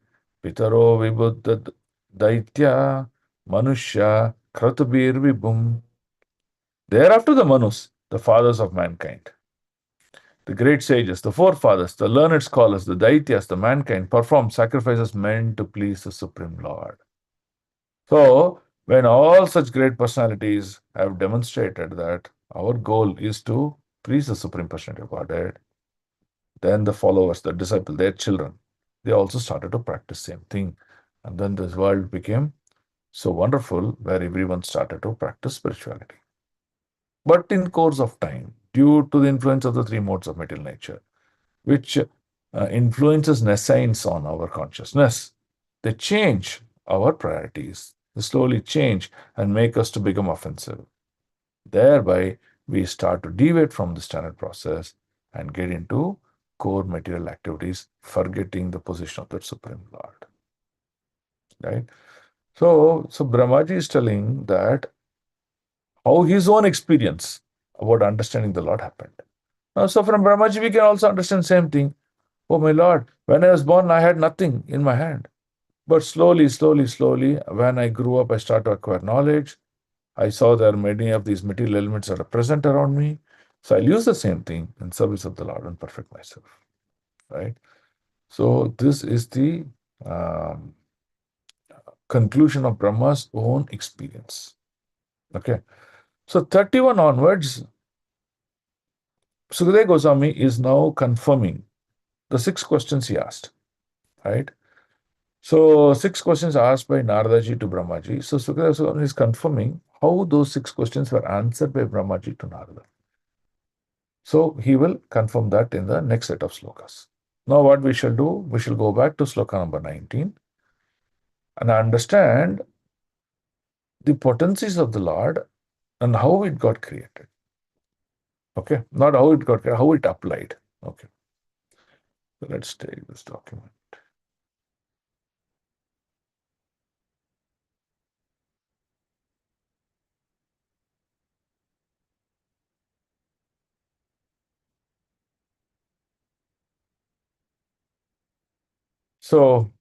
Speaker 3: pitaro vibuddha daitya manushya kratubir vibhum. Thereafter the Manus, the fathers of mankind, the great sages, the forefathers, the learned scholars, the Daityas, the mankind, perform sacrifices meant to please the Supreme Lord. So, when all such great personalities have demonstrated that our goal is to please the Supreme Personality of Godhead, then the followers, the disciples, their children, they also started to practice same thing. And then this world became so wonderful where everyone started to practice spirituality. But in course of time, due to the influence of the three modes of material nature, which influences nescience on our consciousness, they change our priorities. They slowly change and make us to become offensive. Thereby, we start to deviate from the standard process and get into core material activities, forgetting the position of the Supreme Lord. Right? So Brahmaji is telling that how his own experience about understanding the Lord happened. Now, so from Brahmaji, we can also understand same thing. Oh my Lord, when I was born, I had nothing in my hand. But slowly, when I grew up, I started to acquire knowledge. I saw there are many of these material elements that are present around me. So I'll use the same thing in service of the Lord and perfect myself. Right? So this is the um, conclusion of Brahma's own experience. Okay. So 31 onwards, Sukadeva Goswami is now confirming the 6 questions he asked. Right? So 6 questions asked by Naradaji to Brahmaji. So Sukadeva Goswami is confirming how those 6 questions were answered by Brahmaji to Narada. So he will confirm that in the next set of slokas. Now what we shall do, we shall go back to sloka number 19 and understand the potencies of the Lord and how it got created. Okay, not how it got created, how it applied. Okay, so let's take this document. So,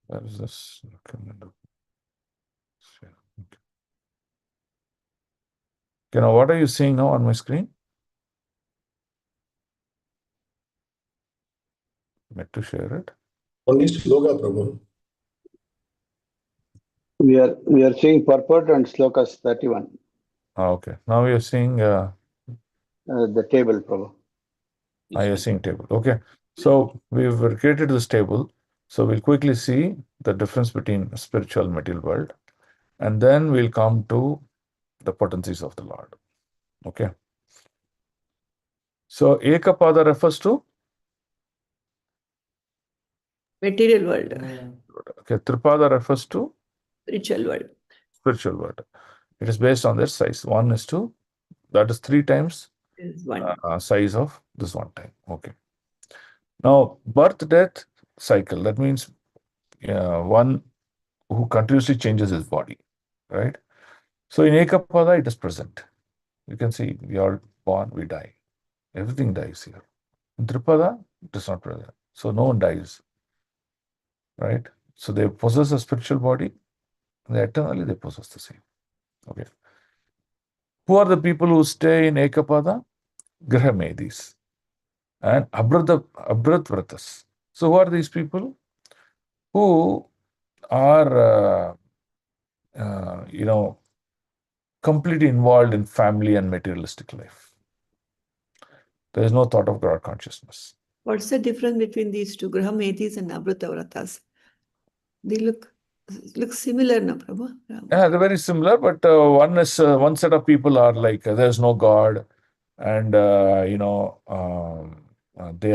Speaker 3: where is this document? Okay, now what are you seeing now on my screen? Meant to share it.
Speaker 6: Only sloka, Prabhu.
Speaker 7: We are seeing purport and slokas 31.
Speaker 3: Okay, now you're seeing
Speaker 7: The table, Prabhu.
Speaker 3: you're seeing table. Okay, so we've created this table. So we'll quickly see the difference between spiritual and material world, and then we'll come to the potencies of the Lord. Okay. So Ekapada refers to
Speaker 2: Material world,
Speaker 3: okay. Tripada refers to
Speaker 2: spiritual world.
Speaker 3: spiritual world. It is based on their size. 1 is to, that is 3 times
Speaker 2: Is one.
Speaker 3: size of this one time. Okay. Now birth death cycle. That means one who continuously changes his body, right? So in Ekapada it is present. You can see we are born, we die. Everything dies here. In Tripada, it is not present. So no one dies, right? So they possess a spiritual body, and eternally they possess the same. Okay. Who are the people who stay in Ekapada? Grahamedis and Abhratvratas. So who are these people? Who are, completely involved in family and materialistic life. There is no thought of God consciousness.
Speaker 2: What's the difference between these two, Grahametis and Abhrutavratas? They look similar, no, Prabhu?
Speaker 3: Yeah, they're very similar, but one set of people are like there's no God, and they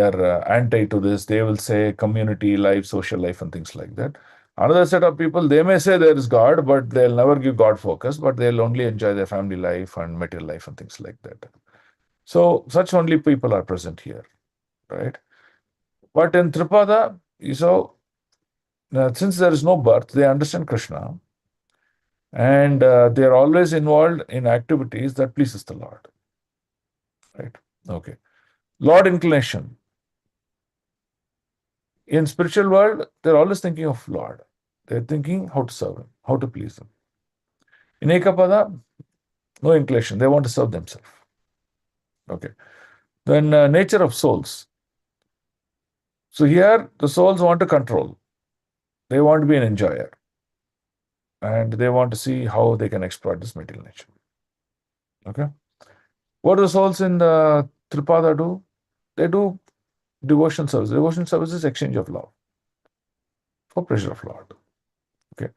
Speaker 3: are anti to this. They will say community life, social life, and things like that. Another set of people, they may say there is God, but they'll never give God focus, but they'll only enjoy their family life and material life and things like that. So such only people are present here, right? But in Tripada, since there is no birth, they understand Krishna, and they are always involved in activities that pleases the Lord, right? Okay. Lord inclination. In spiritual world, they're always thinking of Lord. They're thinking how to serve Him, how to please Him. In Ekapada, no inclination. They want to serve themselves. Okay. Then nature of souls. So here, the souls want to control. They want to be an enjoyer. and they want to see how they can exploit this material nature. Okay. What do the souls in the Tripada do? They do devotion service. Devotion service is exchange of love for pleasure of Lord. Okay.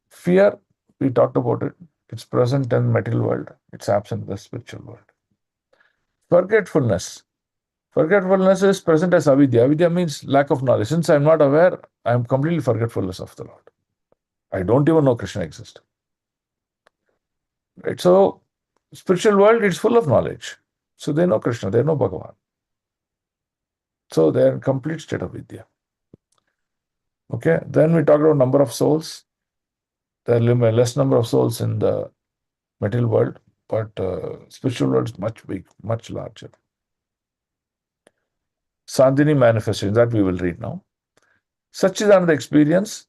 Speaker 3: Fear, we talked about it. It's present in material world. It's absent in the spiritual world. Forgetfulness. Forgetfulness is present as avidya. Avidya means lack of knowledge. Since I'm not aware, I'm completely forgetfulness of the Lord. I don't even know Krishna exists. Right? So, spiritual world is full of knowledge. So they know Krishna, they know Bhagavan. So they're in complete state of vidya. Okay. Then we talk about number of souls. There are less number of souls in the material world, but spiritual world is much big, much larger. Sandhini manifestation, that we will read now. Satchidananda experience,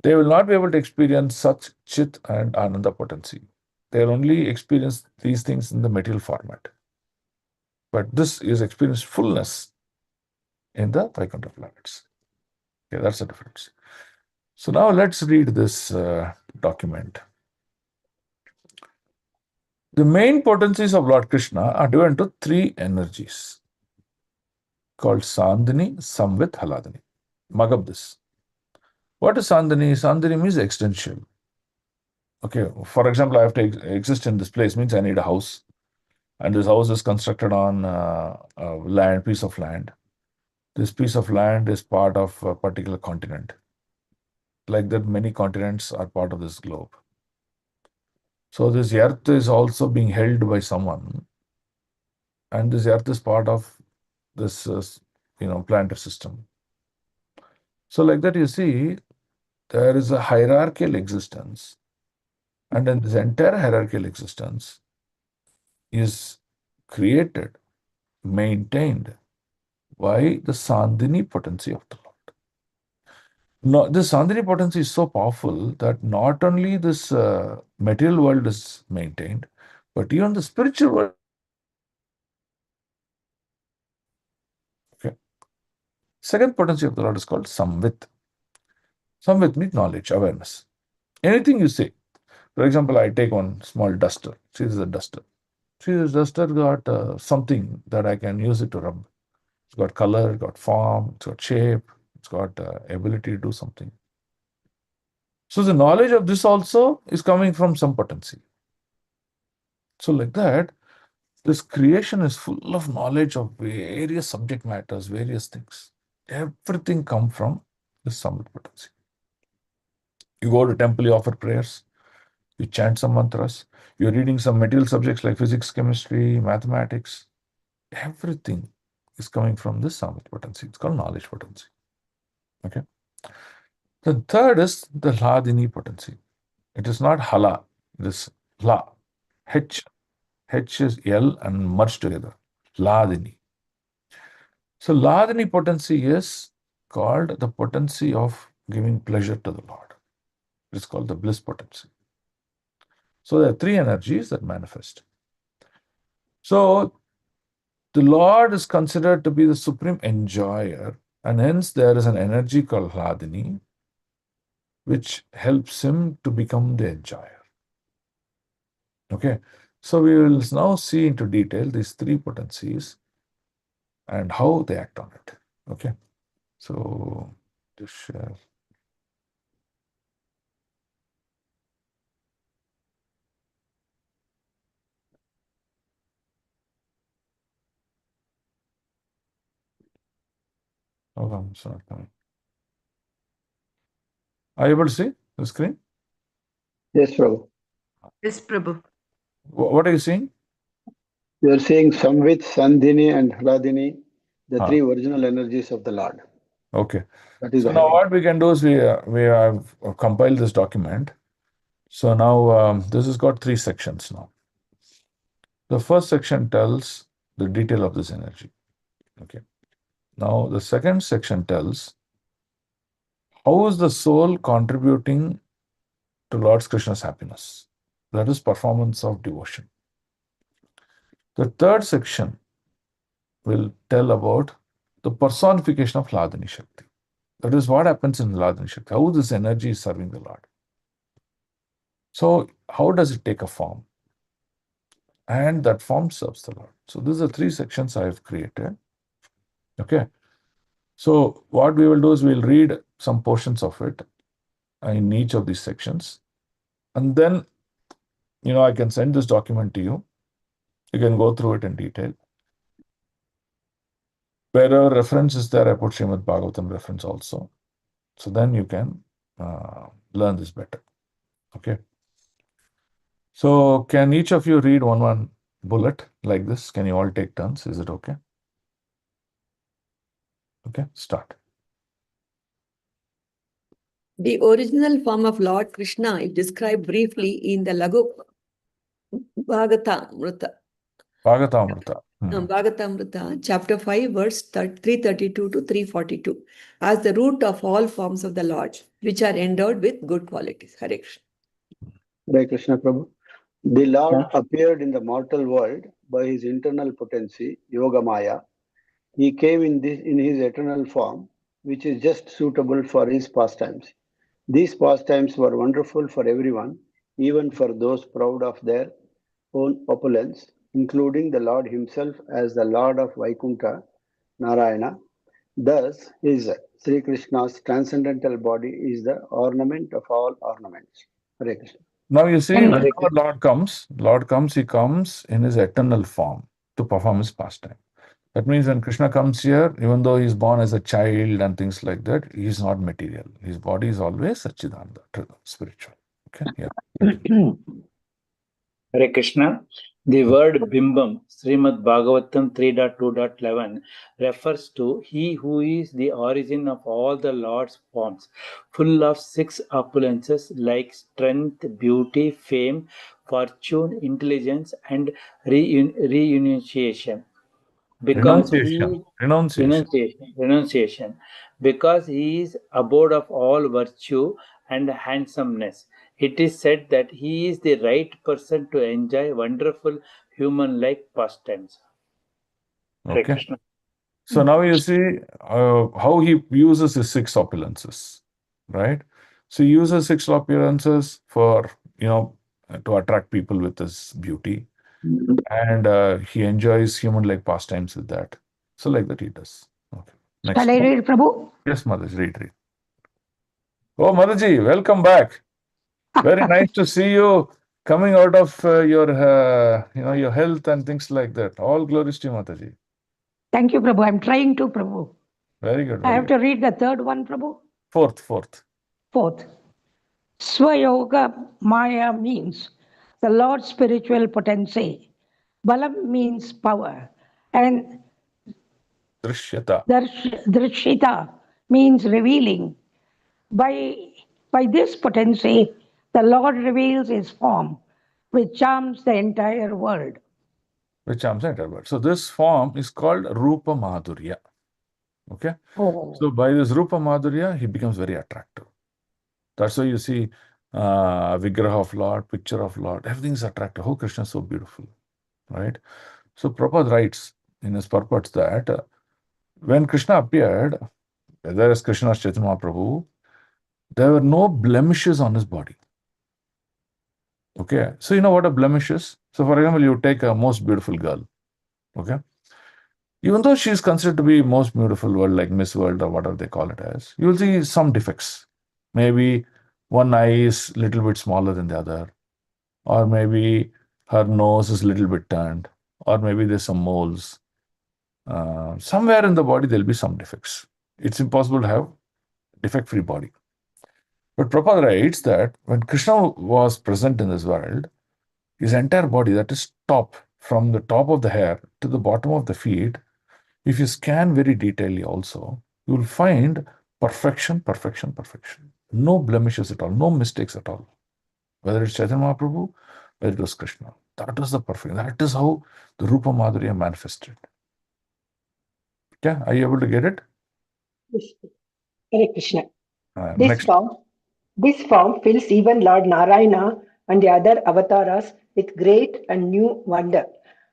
Speaker 3: they will not be able to experience such Chit and Ananda potency. They will only experience these things in the material format. But this is experience fullness in the Vaikuntha planets. Okay, that's the difference. So now let's read this document. The main potencies of Lord Krishna are divided into three energies called Sandhini, Samvit, Haladini. Mug up this. What is Sandhini? Sandhini means extension. Okay, for example, I have to exist in this place, means I need a house. And this house is constructed on a piece of land. This piece of land is part of a particular continent. Like that, many continents are part of this globe. So this earth is also being held by someone. And this earth is part of this, planetary system. So like that, you see, there is a hierarchical existence. And then this entire hierarchical existence is created, maintained by the Sandhini potency of the Lord. No, this Sandhini potency is so powerful that not only this material world is maintained, but even the spiritual world. Okay. Second potency of the Lord is called Samvit. Samvit means knowledge, awareness. Anything you say. For example, I take one small duster. See, this is a duster. See, this duster got something that I can use it to rub. It's got color, it's got form, it's got shape, it's got ability to do something. So the knowledge of this also is coming from some potency. So like that, this creation is full of knowledge of various subject matters, various things. Everything come from this Samvit potency. You go to temple, you offer prayers, you chant some mantras, you're reading some material subjects like physics, chemistry, mathematics. Everything is coming from this Samvit potency. It's called knowledge potency. Okay. The third is the Hladini potency. It is not Hala, it is La. H is L and merged together. Hladini. So Hladini potency is called the potency of giving pleasure to the Lord. It's called the bliss potency. So there are three energies that manifest. So the Lord is considered to be the supreme enjoyer, and hence there is an energy called Hladini, which helps him to become the enjoyer. Okay, so we will now see into detail these three potencies and how they act on it. Okay, so just share. Oh, it's not coming. Are you able to see the screen?
Speaker 7: Yes, Prabhu.
Speaker 2: Yes, Prabhu.
Speaker 3: What are you seeing?
Speaker 7: You are saying Samvit, Sandhini, and Hladini, the
Speaker 3: Ah.
Speaker 7: three original energies of the Lord.
Speaker 3: Okay.
Speaker 7: That is
Speaker 3: So
Speaker 7: the
Speaker 3: now
Speaker 7: heading.
Speaker 3: what we can do is we have compiled this document. So now this has got three sections now. The first section tells the detail of this energy. Okay. Now the second section tells how is the soul contributing to Lord Krishna's happiness. That is performance of devotion. The third section will tell about the personification of Hladini Shakti. That is what happens in Hladini Shakti, how this energy is serving the Lord. So how does it take a form? And that form serves the Lord. So these are 3 sections I have created. Okay. So what we will do is we'll read some portions of it in each of these sections. And then, I can send this document to you. You can go through it in detail. Wherever reference is there, I put Srimad Bhagavatam reference also. So then you can learn this better. Okay. So can each of you read one bullet like this? Can you all take turns? Is it okay? Okay, start.
Speaker 8: The original form of Lord Krishna is described briefly in the Lagu Bhagavatamrita. Bhagavatamrita, chapter 5, verse 332 to 342, as the root of all forms of the Lord, which are endowed with good qualities. Hare Krishna.
Speaker 7: Hare Krishna Prabhu. The Lord appeared in the mortal world by his internal potency, Yoga Maya. He came in his eternal form, which is just suitable for his pastimes. These pastimes were wonderful for everyone, even for those proud of their own opulence, including the Lord himself as the Lord of Vaikuntha, Narayana. Thus, his Sri Krishna's transcendental body is the ornament of all ornaments. Hare Krishna.
Speaker 3: Now you see, when Lord comes, he comes in his eternal form to perform his pastime. That means when Krishna comes here, even though he's born as a child and things like that, he's not material. His body is always Satchidananda, spiritual. Okay, yeah.
Speaker 9: Hare Krishna. The word Bimbam, Srimad Bhagavatam 3.2.11, refers to he who is the origin of all the Lord's forms, full of 6 opulences like strength, beauty, fame, fortune, intelligence, and renunciation. Because renunciation. Because he is abode of all virtue and handsomeness. It is said that he is the right person to enjoy wonderful human-like pastimes.
Speaker 3: Okay. So now you see how he uses his 6 opulences, right? So he uses 6 opulences for, to attract people with his beauty. And he enjoys human-like pastimes with that. So like that he does. Okay. Next.
Speaker 5: Shall I read, Prabhu?
Speaker 3: Yes, Motherji, read. Oh, Motherji, welcome back. Very nice to see you coming out of your health and things like that. All glories to you, Mataji.
Speaker 5: Thank you, Prabhu. I'm trying to, Prabhu.
Speaker 3: Very good.
Speaker 5: I have to read the 3rd one, Prabhu.
Speaker 3: Fourth.
Speaker 5: 4th. Swayoga Maya means the Lord's spiritual potency. Balam means power. And Drishyata means revealing. By this potency, the Lord reveals his form, which charms the entire world.
Speaker 3: So this form is called Rupa Madhurya. Okay?
Speaker 5: Oh.
Speaker 3: So by this Rupa Madhurya, he becomes very attractive. That's why you see Vigraha of Lord, picture of Lord, everything is attractive. Oh, Krishna is so beautiful. Right? So Prabhupada writes in his purports that when Krishna appeared, whether as Krishna or Chaitanya Mahaprabhu, there were no blemishes on his body. Okay, so you know what a blemish is? So for example, you take a most beautiful girl. Okay, even though she is considered to be most beautiful world, like Miss World or whatever they call it as, you will see some defects. Maybe one eye is a little bit smaller than the other, or maybe her nose is a little bit turned, or maybe there's some moles. Somewhere in the body, there'll be some defects. It's impossible to have defect-free body. But Prabhupada writes that when Krishna was present in this world, his entire body, that is from the top of the hair to the bottom of the feet, if you scan very detailedly also, you will find perfection. No blemishes at all, no mistakes at all. Whether it's Chaitanya Mahaprabhu, whether it was Krishna. That is the perfection. That is how the Rupa Madhurya manifested. Okay, are you able to get it?
Speaker 10: Hare Krishna.
Speaker 3: Next.
Speaker 10: This form fills even Lord Narayana and the other avatars with great and new wonder.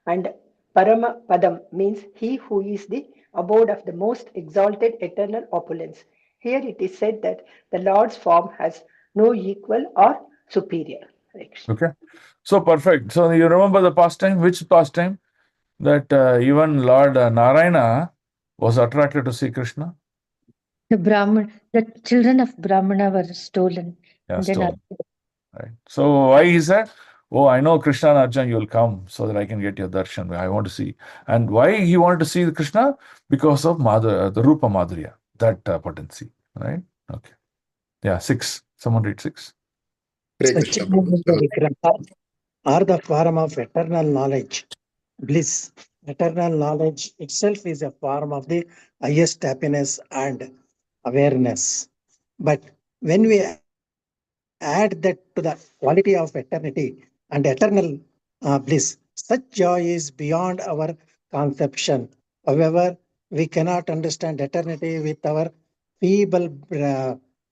Speaker 10: And Parama Padam means he who is the abode of the most exalted eternal opulence. Here it is said that the Lord's form has no equal or superior. Hare Krishna.
Speaker 3: Okay. So perfect. So you remember the pastime? Which pastime? That even Lord Narayana was attracted to see Krishna?
Speaker 11: The children of Brahmana were stolen.
Speaker 3: Yeah,
Speaker 11: And then
Speaker 3: stolen. Right. So why he said, oh, I know Krishna and Arjuna, you will come so that I can get your darshan. I want to see. And why he wanted to see the Krishna? Because of the Rupa Madhurya, that potency. Right? Okay. Yeah, 6. Someone read 6.
Speaker 6: Hare Krishna Prabhu.
Speaker 12: Vigraha are the form of eternal knowledge, bliss. Eternal knowledge itself is a form of the highest happiness and awareness. But when we add that to the quality of eternity and eternal bliss, such joy is beyond our conception. However, we cannot understand eternity with our feeble,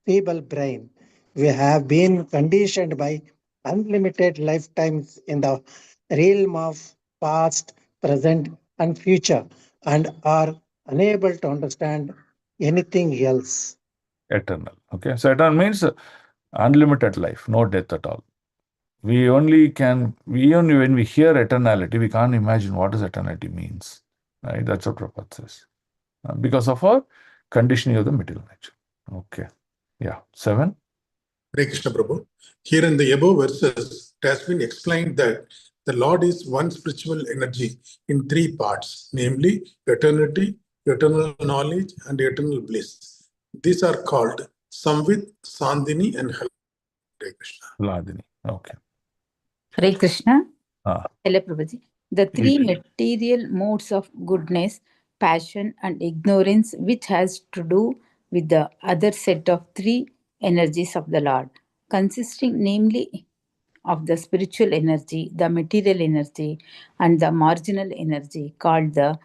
Speaker 12: feeble brain. We have been conditioned by unlimited lifetimes in the realm of past, present, and future, and are unable to understand anything else.
Speaker 3: Eternal. Okay. So eternal means unlimited life, no death at all. We only when we hear eternality, we can't imagine what does eternity means. Right? That's what Prabhupada says. Because of our conditioning of the material nature. Okay. Yeah. 7.
Speaker 6: Hare Krishna Prabhu. Here in the above verses, it has been explained that the Lord is one spiritual energy in 3 parts, namely eternity, eternal knowledge, and eternal bliss. These are called Samvit, Sandhini, and Hare Krishna.
Speaker 3: Ladini. Okay.
Speaker 13: Hare Krishna.
Speaker 3: Ah.
Speaker 13: Hello, Prabhuji. The 3 material modes of goodness, passion, and ignorance, which has to do with the other set of 3 energies of the Lord, consisting namely of the spiritual energy, the material energy, and the marginal energy called the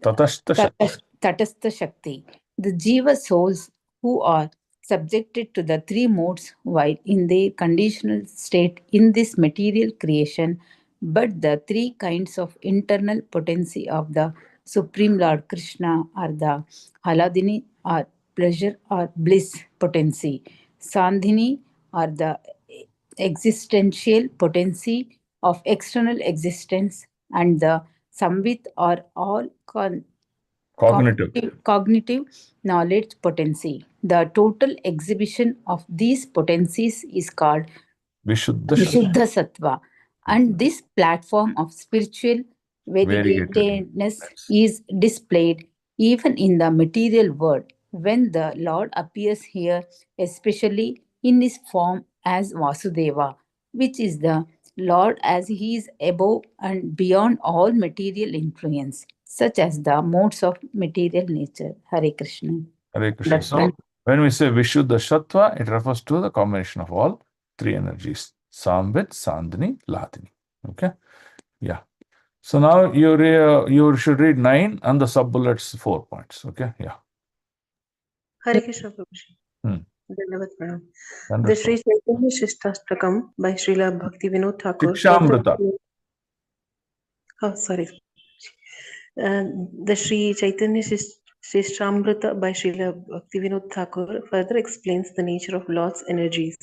Speaker 13: Tatastha Shakti. The Jiva souls who are subjected to the 3 modes while in their conditional state in this material creation, but the 3 kinds of internal potency of the Supreme Lord Krishna are the Haladini or pleasure or bliss potency, Sandhini are the existential potency of external existence, and the Samvit are all cognitive knowledge potency. The total exhibition of these potencies is called Vishuddha Sattva. And this platform of spiritual variegatedness is displayed even in the material world when the Lord appears here, especially in his form as Vasudeva, which is the Lord as he is above and beyond all material influence, such as the modes of material nature. Hare Krishna.
Speaker 3: Hare Krishna. So when we say Vishuddha Sattva, it refers to the combination of all 3 energies. Samvit, Sandhini, Ladini. Okay? Yeah. So now you should read 9 and the sub-bullets 4 points. Okay? Yeah.
Speaker 14: Hare Krishna Prabhuji. Dandavat Pranam.
Speaker 3: Dandavat.
Speaker 14: The Sri Chaitanya Shishtastakam by Srila Bhakti Vinod Thakur.
Speaker 3: Shikshamrita.
Speaker 14: Oh, sorry. The Sri Chaitanya Shishtamrita by Srila Bhakti Vinod Thakur further explains the nature of Lord's energies,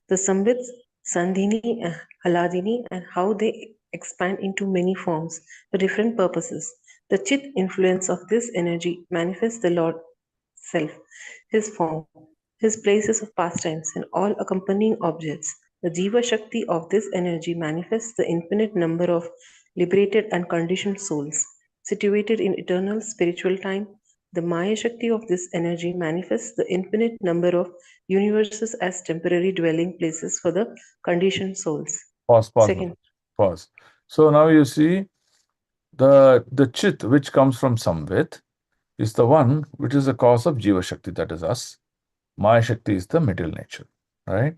Speaker 14: the Sambits, Sandhini, Haladini, and how they expand into many forms for different purposes. The Chit influence of this energy manifests the Lord Self, His form, His places of pastimes, and all accompanying objects. The Jiva Shakti of this energy manifests the infinite number of liberated and conditioned souls situated in eternal spiritual time. The Maya Shakti of this energy manifests the infinite number of universes as temporary dwelling places for the conditioned souls.
Speaker 3: Pause. So now you see the Chit which comes from Samvit is the one which is the cause of Jiva Shakti, that is us. Maya Shakti is the material nature. Right?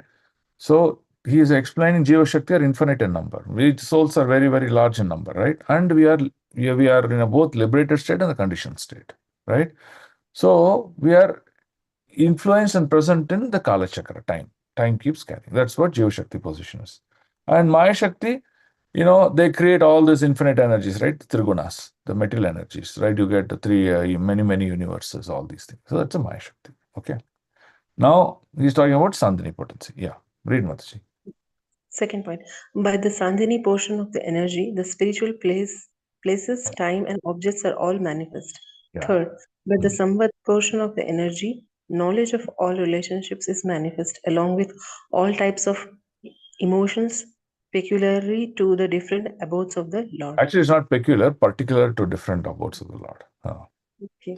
Speaker 3: So he is explaining Jiva Shakti are infinite in number. We souls are very, very large in number, right? And we are in a both liberated state and the conditioned state, right? So we are influenced and present in the Kala Chakra, time. Time keeps carrying. That's what Jiva Shakti position is. And Maya Shakti, they create all these infinite energies, right? Trigunas, the material energies, right? You get the 3, many universes, all these things. So that's a Maya Shakti. Okay. Now he's talking about Sandhini potency. Yeah. Read, Mataji.
Speaker 14: Second point, by the Sandhini portion of the energy, the spiritual places, time, and objects are all manifest.
Speaker 3: Yeah.
Speaker 14: Third, by the Samvat portion of the energy, knowledge of all relationships is manifest, along with all types of emotions peculiarly to the different abodes of the Lord.
Speaker 3: Actually, it's not peculiar, particular to different abodes of the Lord.
Speaker 14: Okay.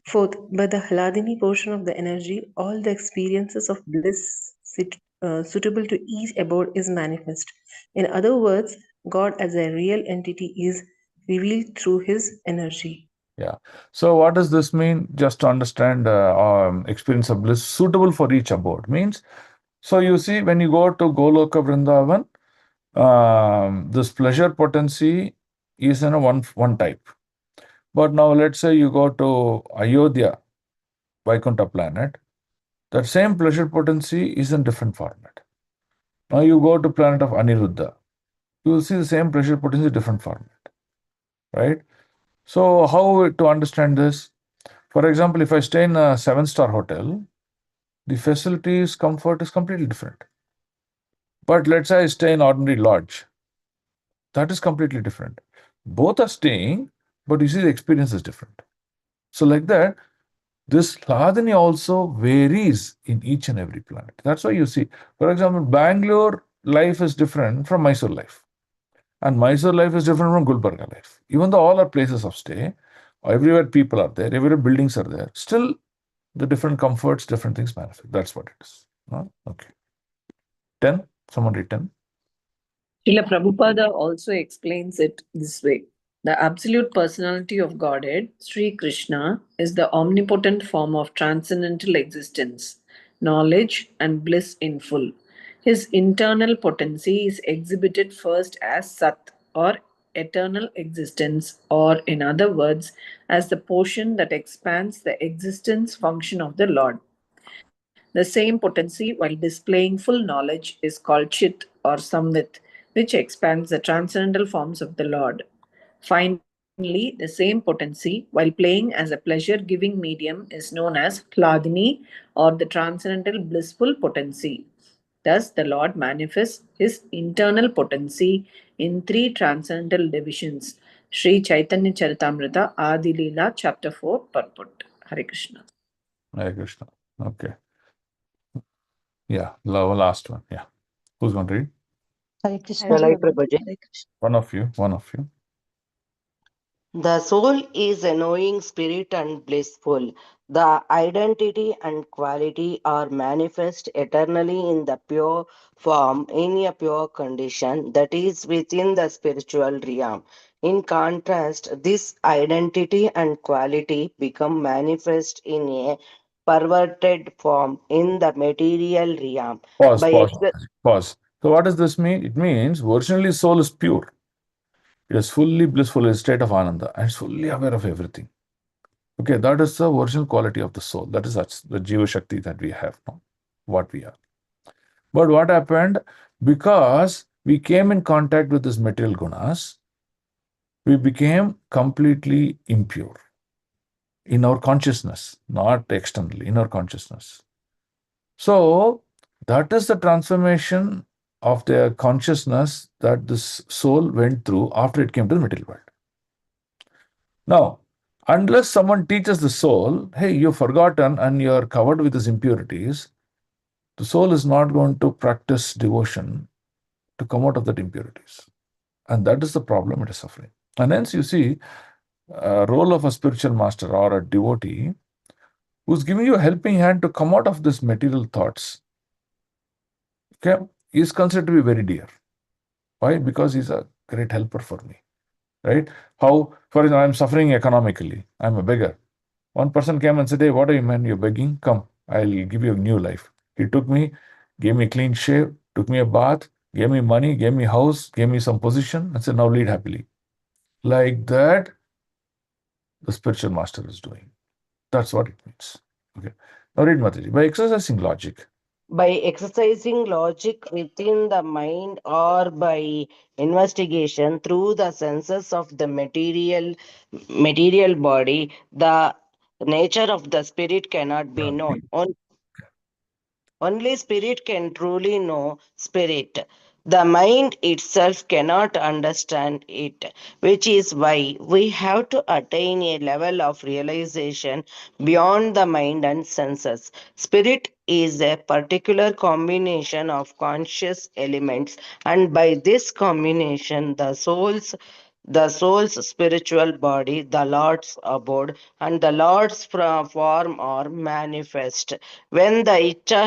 Speaker 14: Fourth, by the Hladini portion of the energy, all the experiences of bliss suitable to each abode is manifest. In other words, God as a real entity is revealed through his energy.
Speaker 3: Yeah. So what does this mean? Just to understand experience of bliss suitable for each abode means, so you see when you go to Goloka Vrindavan, this pleasure potency is in a one type. But now let's say you go to Ayodhya, Vaikuntha planet, that same pleasure potency is in different format. Now you go to planet of Aniruddha, you will see the same pleasure potency, different format, right? So how to understand this? For example, if I stay in a 7-star hotel, the facilities, comfort is completely different. But let's say I stay in ordinary lodge, that is completely different. Both are staying, but you see the experience is different. So like that, this Hladini also varies in each and every planet. That's why you see, for example, Bangalore life is different from Mysore life. And Mysore life is different from Gulbarga life. Even though all are places of stay, everywhere people are there, everywhere buildings are there, still the different comforts, different things manifest. That's what it is. Okay. 10? Someone read 10.
Speaker 15: Srila Prabhupada also explains it this way. The absolute personality of Godhead, Sri Krishna, is the omnipotent form of transcendental existence, knowledge, and bliss in full. His internal potency is exhibited first as Sat, or eternal existence, or in other words, as the portion that expands the existence function of the Lord. The same potency, while displaying full knowledge, is called Chit or Samvit, which expands the transcendental forms of the Lord. Finally, the same potency, while playing as a pleasure-giving medium, is known as Hladini or the transcendental blissful potency. Thus, the Lord manifests his internal potency in 3 transcendental divisions. Sri Chaitanya Charitamrita, Adi Leela, Chapter 4, Purport. Hare Krishna.
Speaker 3: Hare Krishna. Okay. Yeah, last one. Yeah. Who's going to read?
Speaker 11: Hare Krishna.
Speaker 16: Shall I, Prabhuji?
Speaker 11: Hare Krishna.
Speaker 3: One of you.
Speaker 16: The soul is a knowing spirit and blissful. The identity and quality are manifest eternally in the pure form, in a pure condition, that is within the spiritual realm. In contrast, this identity and quality become manifest in a perverted form in the material realm.
Speaker 3: Pause. So what does this mean? It means originally soul is pure. It is fully blissful in a state of Ananda and is fully aware of everything. Okay, that is the original quality of the soul. That is the Jiva Shakti that we have now, what we are. But what happened? Because we came in contact with these material gunas, we became completely impure in our consciousness, not externally, in our consciousness. So that is the transformation of the consciousness that this soul went through after it came to the material world. Now, unless someone teaches the soul, hey, you've forgotten and you're covered with these impurities, the soul is not going to practice devotion to come out of that impurities. And that is the problem it is suffering. And hence you see a role of a spiritual master or a devotee who's giving you a helping hand to come out of these material thoughts. Okay, is considered to be very dear. Why? Because he's a great helper for me. Right? How, for example, I'm suffering economically. I'm a beggar. One person came and said, hey, what are you, man? You're begging? Come, I'll give you a new life. He took me, gave me a clean shave, took me a bath, gave me money, gave me a house, gave me some position, and said, now lead happily. Like that, the spiritual master is doing. That's what it means. Okay. Now read Mataji. By exercising logic.
Speaker 16: By exercising logic within the mind or by investigation through the senses of the material body, the nature of the spirit cannot be known. Only spirit can truly know spirit. The mind itself cannot understand it, which is why we have to attain a level of realization beyond the mind and senses. Spirit is a particular combination of conscious elements, and by this combination, the soul's spiritual body, the Lord's abode, and the Lord's form are manifest. When the Icha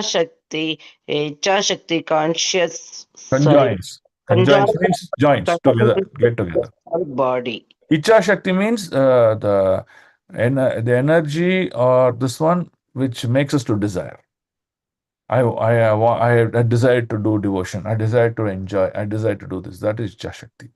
Speaker 16: Shakti conscious side
Speaker 3: Conjoins.
Speaker 16: conjoins
Speaker 3: Conjoins means joins together, get together.
Speaker 16: the body.
Speaker 3: Icha Shakti means the energy or this one which makes us to desire. I desire to do devotion. I desire to enjoy. I desire to do this. That is Icha Shakti.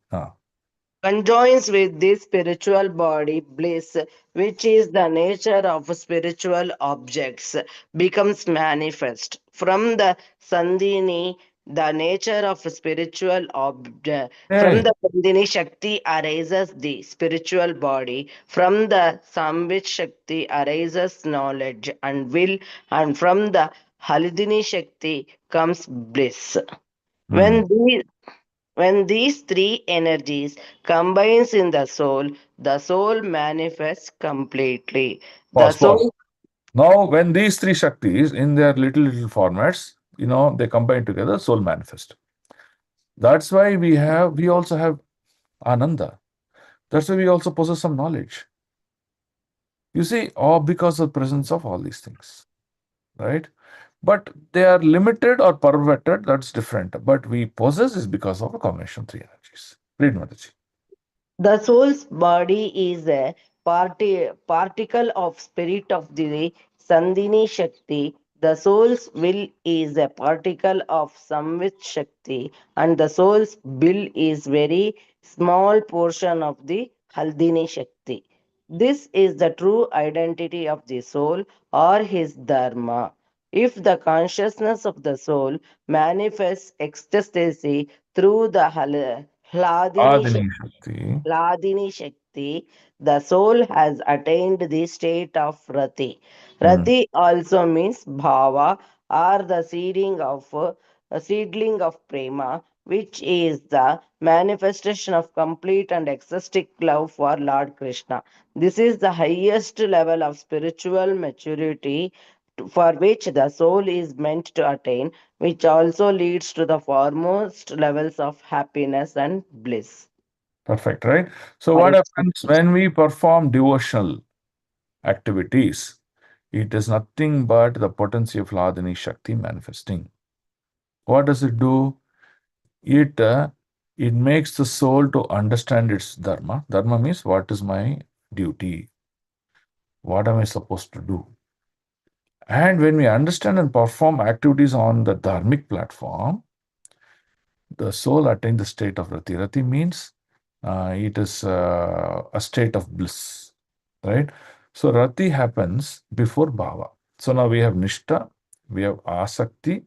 Speaker 16: Conjoins with this spiritual body bliss, which is the nature of spiritual objects, becomes manifest. From the Sandhini, the nature of spiritual object, from
Speaker 3: Hey.
Speaker 16: the Sandhini Shakti arises the spiritual body, from the Samvit Shakti arises knowledge and will, and from the Halidini Shakti comes bliss. When these when these three energies combines in the soul manifests completely. The
Speaker 3: Pause.
Speaker 16: soul
Speaker 3: Now, when these three Shaktis in their little formats, they combine together, soul manifest. That's why we also have Ananda. That's why we also possess some knowledge. You see, all because of the presence of all these things, right? But they are limited or perverted, that's different. But we possess is because of a combination of three energies. Read, Mataji.
Speaker 16: The soul's body is a particle of spirit of the Sandhini Shakti. The soul's will is a particle of Samvit Shakti, and the soul's will is very small portion of the Haldini Shakti. This is the true identity of the soul or his dharma. If the consciousness of the soul manifests ecstasy through the Hladini
Speaker 3: Adini Shakti.
Speaker 16: Hladini Shakti, the soul has attained the state of Rati. Rati also means Bhava or the seedling of Prema, which is the manifestation of complete and ecstatic love for Lord Krishna. This is the highest level of spiritual maturity for which the soul is meant to attain, which also leads to the foremost levels of happiness and bliss.
Speaker 3: Perfect, right? So what
Speaker 16: Hare
Speaker 3: happens when we perform devotional activities? It is nothing but the potency of Hladini Shakti manifesting. What does it do? It makes the soul to understand its dharma. Dharma means what is my duty? What am I supposed to do? And when we understand and perform activities on the dharmic platform, the soul attains the state of Rati. Rati means it is a state of bliss, right? So Rati happens before Bhava. So now we have Nishta, we have Asakti,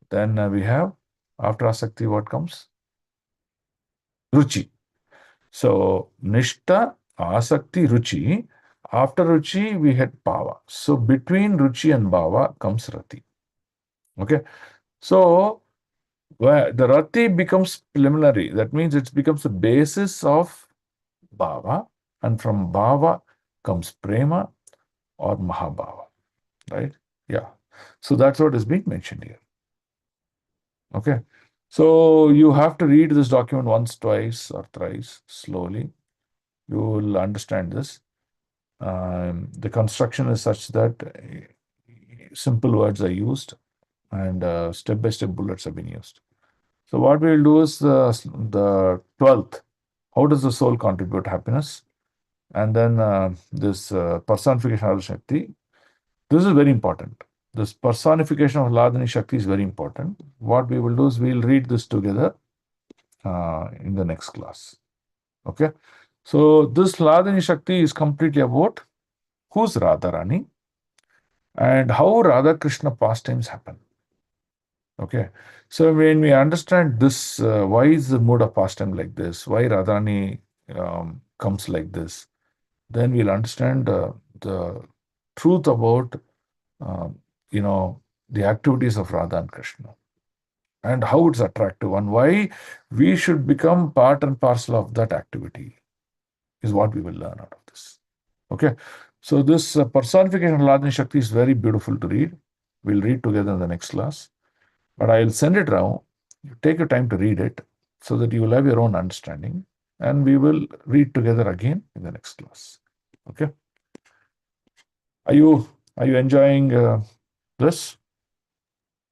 Speaker 3: then we have, after Asakti, what comes? Ruchi. So Nishta, Asakti, Ruchi. After Ruchi, we had Bhava. So between Ruchi and Bhava comes Rati. Okay. So where the Rati becomes preliminary. That means it becomes the basis of Bhava, and from Bhava comes Prema or Mahabhava, right? Yeah. So that's what is being mentioned here. Okay. So you have to read this document once, twice, or thrice slowly. You will understand this. The construction is such that simple words are used and step-by-step bullets have been used. So what we will do is the 12th. How does the soul contribute happiness? And then this personification of Shakti. This is very important. This personification of Hladini Shakti is very important. What we will do is we will read this together in the next class. Okay. So this Hladini Shakti is completely about who's Radharani and how Radha Krishna pastimes happen. Okay. So when we understand this, why is the mode of pastime like this? Why Radharani comes like this? Then we'll understand the truth about, you know, the activities of Radha and Krishna, and how it's attractive, and why we should become part and parcel of that activity is what we will learn out of this. Okay, so this personification of Radha Shakti is very beautiful to read. We'll read together in the next class, but I'll send it around. You take your time to read it so that you will have your own understanding, and we will read together again in the next class. Okay, are you enjoying this?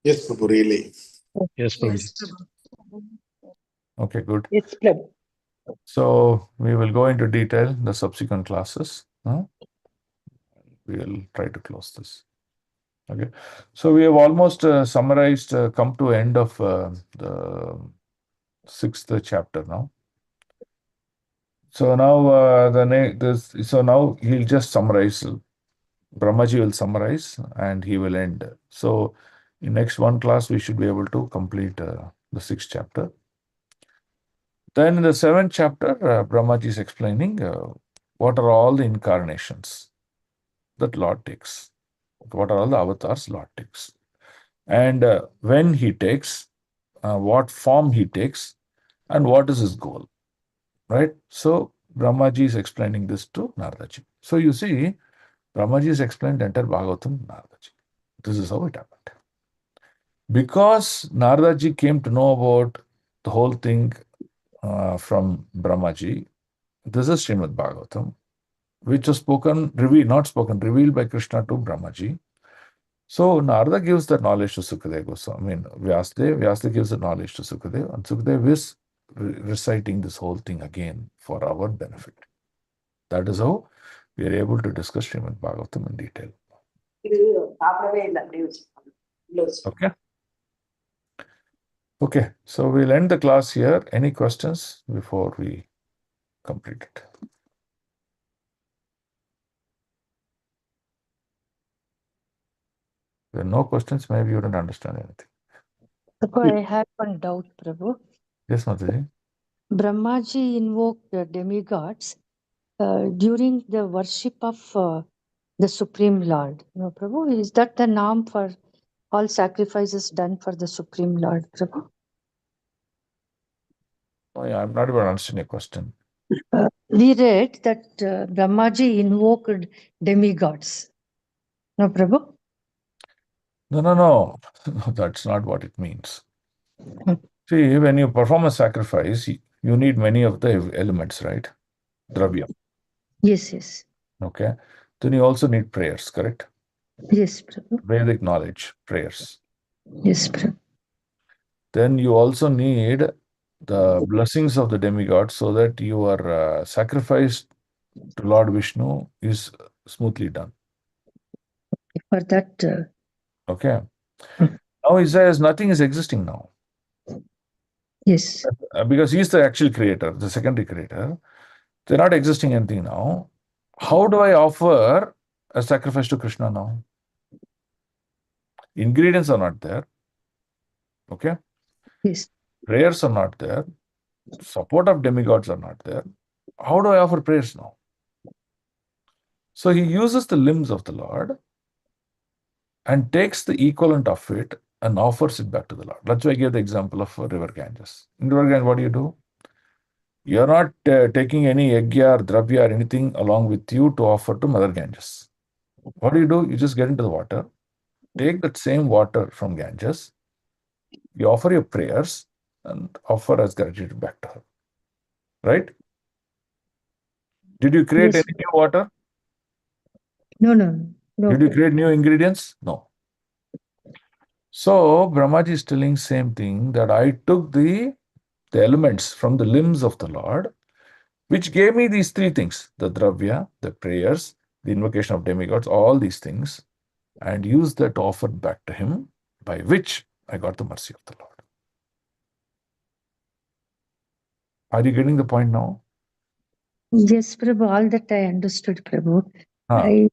Speaker 6: Yes, Prabhu, really.
Speaker 1: Yes, Prabhu.
Speaker 2: Yes, Prabhu.
Speaker 3: Okay, good.
Speaker 10: Yes, Prabhu.
Speaker 3: So we will go into detail in the subsequent classes. We will try to close this. Okay, so we have almost summarized, come to end of the 6th chapter now. So now so now he'll just summarize. Brahmaji will summarize and he will end. So in next one class we should be able to complete the 6th chapter. Then in the 7th chapter, Brahmaji is explaining what are all the incarnations that Lord takes. What are all the avatars Lord takes. And when he takes, what form he takes, and what is his goal. Right? So Brahmaji is explaining this to Naradaji. So you see, Brahmaji has explained the entire Bhagavatam to Naradaji. This is how it happened. Because Naradaji came to know about the whole thing from Brahmaji, this is Srimad Bhagavatam, which was revealed by Krishna to Brahmaji. So Narada gives the knowledge to Sukadeva Goswami. Vyasdev gives the knowledge to Sukadeva, and Sukadeva is reciting this whole thing again for our benefit. That is how we are able to discuss Srimad Bhagavatam in detail. Okay. Okay, so we'll end the class here. Any questions before we complete it? There are no questions, maybe you don't understand anything.
Speaker 11: Prabhu, I had one doubt, Prabhu.
Speaker 3: Yes, Mataji.
Speaker 11: Brahmaji invoked the demigods during the worship of the Supreme Lord. No, Prabhu, is that the norm for all sacrifices done for the Supreme Lord, Prabhu?
Speaker 3: Oh, yeah, I'm not even understanding your question.
Speaker 11: We read that Brahmaji invoked demigods. No, Prabhu?
Speaker 3: No. That's not what it means. See, when you perform a sacrifice, you need many of the elements, right? Dravya.
Speaker 11: Yes.
Speaker 3: Okay. Then you also need prayers, correct?
Speaker 11: Yes, Prabhu.
Speaker 3: Vedic knowledge, prayers.
Speaker 11: Yes, Prabhu.
Speaker 3: Then you also need the blessings of the demigod so that your sacrifice to Lord Vishnu is smoothly done.
Speaker 11: For that.
Speaker 3: Okay. Now he says nothing is existing now.
Speaker 11: Yes.
Speaker 3: Because he's the actual creator, the secondary creator. They're not existing anything now. How do I offer a sacrifice to Krishna now? Ingredients are not there. Okay.
Speaker 11: Yes.
Speaker 3: Prayers are not there. Support of demigods are not there. How do I offer prayers now? So he uses the limbs of the Lord and takes the equivalent of it and offers it back to the Lord. That's why I gave the example of river Ganges. In river Ganges, what do? You're not taking any yagya or dravya or anything along with you to offer to Mother Ganges. What do? You just get into the water, take that same water from Ganges, you offer your prayers and offer as gratitude back to her. Right? Did you create any new water?
Speaker 11: No.
Speaker 3: Did you create new ingredients? No. So Brahmaji is telling same thing, that I took the elements from the limbs of the Lord, which gave me these three things: the dravya, the prayers, the invocation of demigods, all these things, and used that to offer back to him, by which I got the mercy of the Lord. Are you getting the point now?
Speaker 11: Yes, Prabhu, all that I understood, Prabhu. I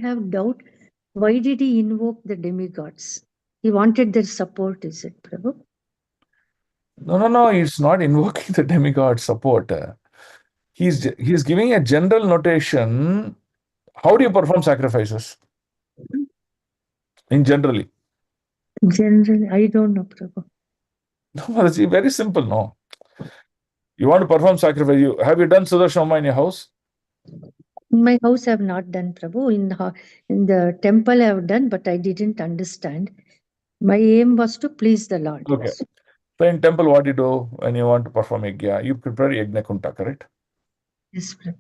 Speaker 11: have doubt. Why did he invoke the demigods? He wanted their support, is it, Prabhu?
Speaker 3: No. It's not invoking the demigod support. He's giving a general notation. How do you perform sacrifices? In generally?
Speaker 11: Generally, I don't know, Prabhu.
Speaker 3: No, Mataji, very simple, no? You want to perform sacrifice. Have you done Sudarshana in your house?
Speaker 11: In my house, I have not done, Prabhu. In the temple, I have done, but I didn't understand. My aim was to please the Lord.
Speaker 3: Okay. So in temple, what do you do when you want to perform yajna? You prepare yajna kunta, correct?
Speaker 11: Yes, Prabhu.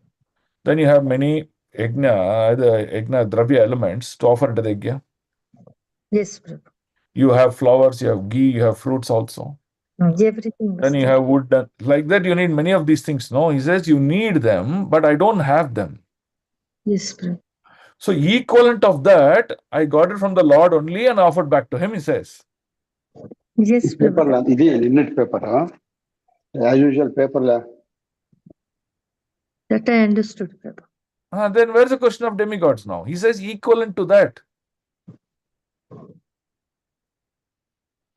Speaker 3: Then you have many yajna dravya elements to offer to the yajna.
Speaker 11: Yes, Prabhu.
Speaker 3: You have flowers, you have ghee, you have fruits also.
Speaker 11: Everything was
Speaker 3: Then you
Speaker 11: there.
Speaker 3: have wood. Like that, you need many of these things. No, he says you need them, but I don't have them.
Speaker 11: Yes, Prabhu.
Speaker 3: So equivalent of that, I got it from the Lord only and offered back to him, he says.
Speaker 11: Yes,
Speaker 7: Paper
Speaker 11: Prabhu.
Speaker 7: this is init paper, as usual paper la.
Speaker 11: That I understood, Prabhu.
Speaker 3: Then where's the question of demigods now? He says equivalent to that.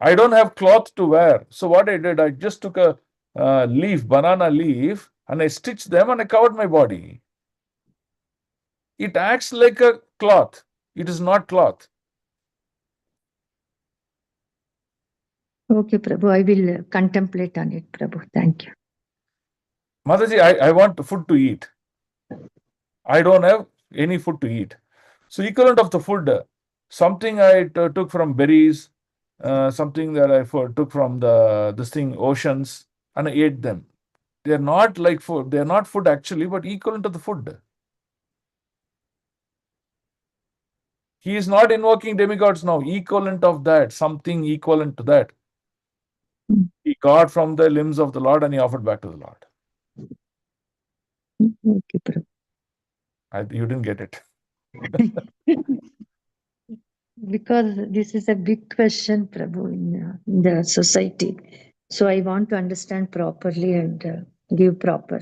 Speaker 3: I don't have cloth to wear. So what I did, I just took a banana leaf, and I stitched them and I covered my body. It acts like a cloth. It is not cloth.
Speaker 11: Okay, Prabhu. I will contemplate on it, Prabhu. Thank you.
Speaker 3: Mataji, I want food to eat. I don't have any food to eat. So equivalent of the food, something I took from berries, something that I took from the oceans, and I ate them. They are not like food. They are not food actually, but equivalent to the food. He is not invoking demigods now. Equivalent of that, something equivalent to that. He got from the limbs of the Lord and he offered back to the Lord.
Speaker 11: Okay, Prabhu.
Speaker 3: You didn't get it.
Speaker 11: Because this is a big question, Prabhu, in the society. So I want to understand properly and give proper.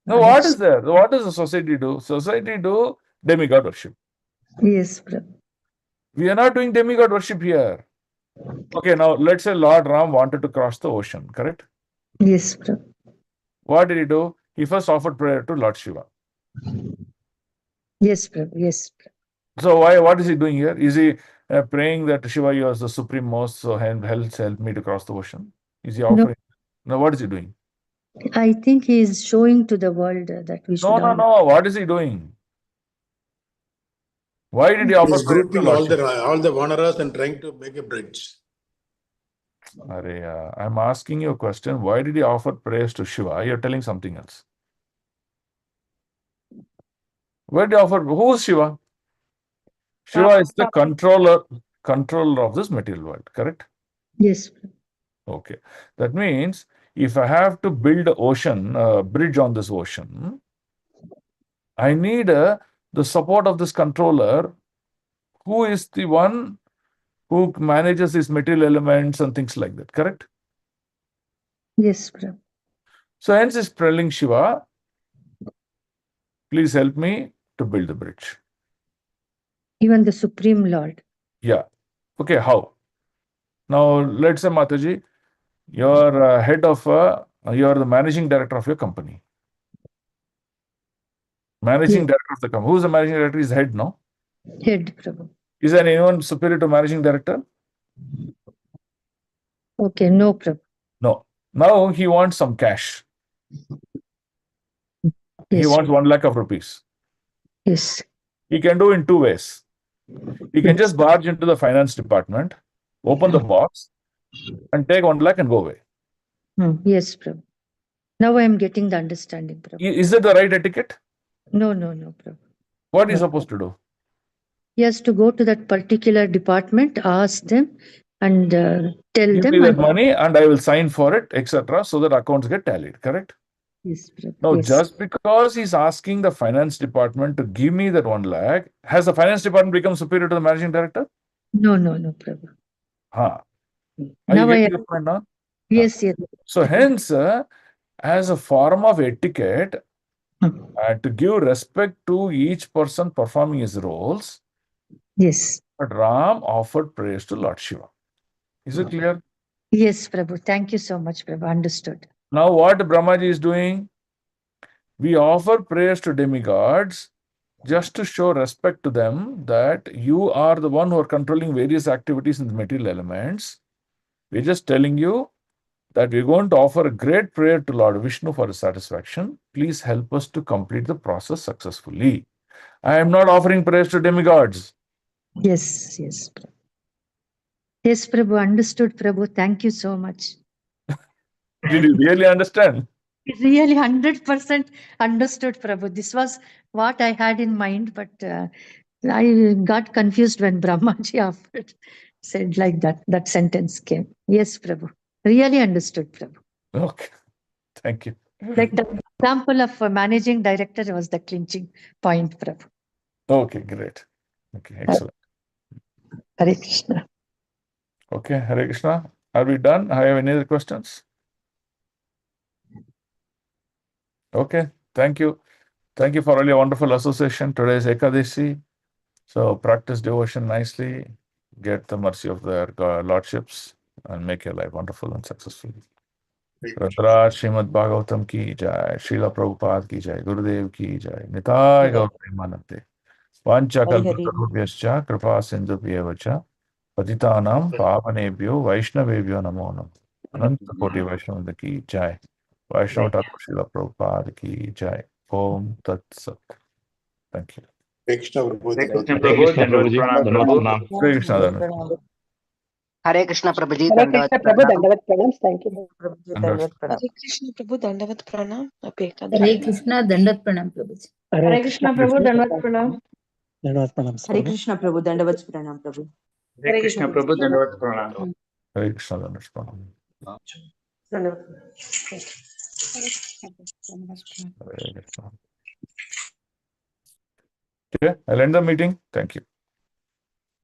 Speaker 3: Now, what is there? What does the society do? Society do demigod worship.
Speaker 11: Yes, Prabhu.
Speaker 3: We are not doing demigod worship here. Okay, now let's say Lord Ram wanted to cross the ocean, correct?
Speaker 11: Yes, Prabhu.
Speaker 3: What did he do? He first offered prayer to Lord Shiva.
Speaker 11: Yes, Prabhu. Yes, Prabhu.
Speaker 3: So what is he doing here? Is he praying that Shiva, you are the supreme most, so help me to cross the ocean? Is he offering? No, what is he doing?
Speaker 11: I think he is showing to the world that we should
Speaker 3: No. What is he doing? Why did he offer
Speaker 6: He's
Speaker 3: prayer to
Speaker 6: grouping
Speaker 3: Lord
Speaker 6: all
Speaker 3: Shiva?
Speaker 6: the Vanaras and trying to make a bridge.
Speaker 3: I'm asking you a question. Why did he offer prayers to Shiva? You're telling something else. Where did he offer? Who is Shiva? Shiva is the controller of this material world, correct?
Speaker 11: Yes.
Speaker 3: Okay. That means if I have to build a bridge on this ocean, I need the support of this controller, who is the one who manages these material elements and things like that, correct?
Speaker 11: Yes, Prabhu.
Speaker 3: So hence is telling Shiva, please help me to build the bridge.
Speaker 11: Even the Supreme Lord.
Speaker 3: Yeah. Okay, how? Now, let's say, Mataji, you're you're the managing director of your company. Managing director of the company. Who's the managing director? Is the head, no?
Speaker 11: Head, Prabhu.
Speaker 3: Is there anyone superior to managing director?
Speaker 11: Okay, no, Prabhu.
Speaker 3: No. Now he wants some cash. He wants 1 lakh of rupees.
Speaker 11: Yes.
Speaker 3: He can do in 2 ways. He can just barge into the finance department, open the box, and take 1 lakh and go away.
Speaker 11: Yes, Prabhu. Now I am getting the understanding, Prabhu.
Speaker 3: Is it the right etiquette?
Speaker 11: No, Prabhu.
Speaker 3: What is he supposed to do?
Speaker 11: He has to go to that particular department, ask them, and tell
Speaker 3: Give
Speaker 11: them.
Speaker 3: me that money and I will sign for it, etc., so that accounts get tallied, correct?
Speaker 11: Yes, Prabhu.
Speaker 3: Now,
Speaker 11: Yes.
Speaker 3: just because he's asking the finance department to give me that 1 lakh, has the finance department become superior to the managing director?
Speaker 11: No, Prabhu.
Speaker 3: Are
Speaker 11: Now
Speaker 3: you getting the point now?
Speaker 11: Yes, yes.
Speaker 3: So hence, as a form of etiquette, to give respect to each person performing his roles,
Speaker 11: yes,
Speaker 3: but Ram offered praise to Lord Shiva. Is it clear?
Speaker 11: Yes, Prabhu. Thank you so much, Prabhu. Understood.
Speaker 3: Now what Brahmaji is doing? We offer prayers to demigods just to show respect to them that you are the one who are controlling various activities in the material elements. We're just telling you that we're going to offer a great prayer to Lord Vishnu for his satisfaction. Please help us to complete the process successfully. I am not offering prayers to demigods.
Speaker 11: Yes, yes. Yes, Prabhu, understood, Prabhu. Thank you so much.
Speaker 3: Did you really understand?
Speaker 11: Really 100% understood, Prabhu. This was what I had in mind, but I got confused when Brahmaji offered, said like that. That sentence came. Yes, Prabhu. Really understood, Prabhu.
Speaker 3: Okay. Thank you.
Speaker 11: Like the example of a managing director was the clinching point, Prabhu.
Speaker 3: Okay, great. Okay, excellent.
Speaker 11: Hare Krishna.
Speaker 3: Okay, Hare Krishna. Are we done? I have any other questions? Okay, thank you. Thank you for all your wonderful association. Today is Ekadashi. So practice devotion nicely, get the mercy of their lordships, and make your life wonderful and successful. Radha Srimad Bhagavatam ki jai, Srila Prabhupada ki jai, Gurudev ki jai, Nitai Gaur Premanande. Vancha kalpatarubhyascha kripa sindhubhyev cha patitanam pavanebhyo vaishnavebhyo namo namo. Ananta koti Vaishnava ki jai. Vaishnava Thakur Srila Prabhupada ki jai. Om Tat Sat. Thank you.
Speaker 6: Krishna Prabhu,
Speaker 9: Hare Krishna
Speaker 1: Hare
Speaker 9: Prabhu,
Speaker 1: Krishna
Speaker 9: Dandavat
Speaker 1: Prabhuji,
Speaker 9: Pranam
Speaker 1: Dandavat
Speaker 9: Prabhu.
Speaker 1: Pranam.
Speaker 3: Hare Krishna. Dandavat.
Speaker 16: Hare Krishna Prabhuji,
Speaker 10: Hare
Speaker 16: Dandavat
Speaker 10: Krishna Prabhu,
Speaker 16: Pranam.
Speaker 10: Dandavat Pranam. Thank you.
Speaker 14: Prabhuji,
Speaker 3: Dandavat.
Speaker 14: Dandavat Pranam.
Speaker 17: Hare Krishna Prabhu, Dandavat Pranam. Happy
Speaker 13: Hare
Speaker 17: Ekadashi.
Speaker 13: Krishna, Dandat Pranam Prabhuji.
Speaker 10: Hare Krishna Prabhu, Dandavat Pranam.
Speaker 12: Dandavat Pranam.
Speaker 2: Hare Krishna Prabhu, Dandavat Pranam Prabhu.
Speaker 9: Hare Krishna Prabhu, Dandavat Pranam.
Speaker 3: Hare Krishna. Dandavat Pranam.
Speaker 14: Dandavat.
Speaker 3: Hare Krishna. Okay, I'll end the meeting. Thank you.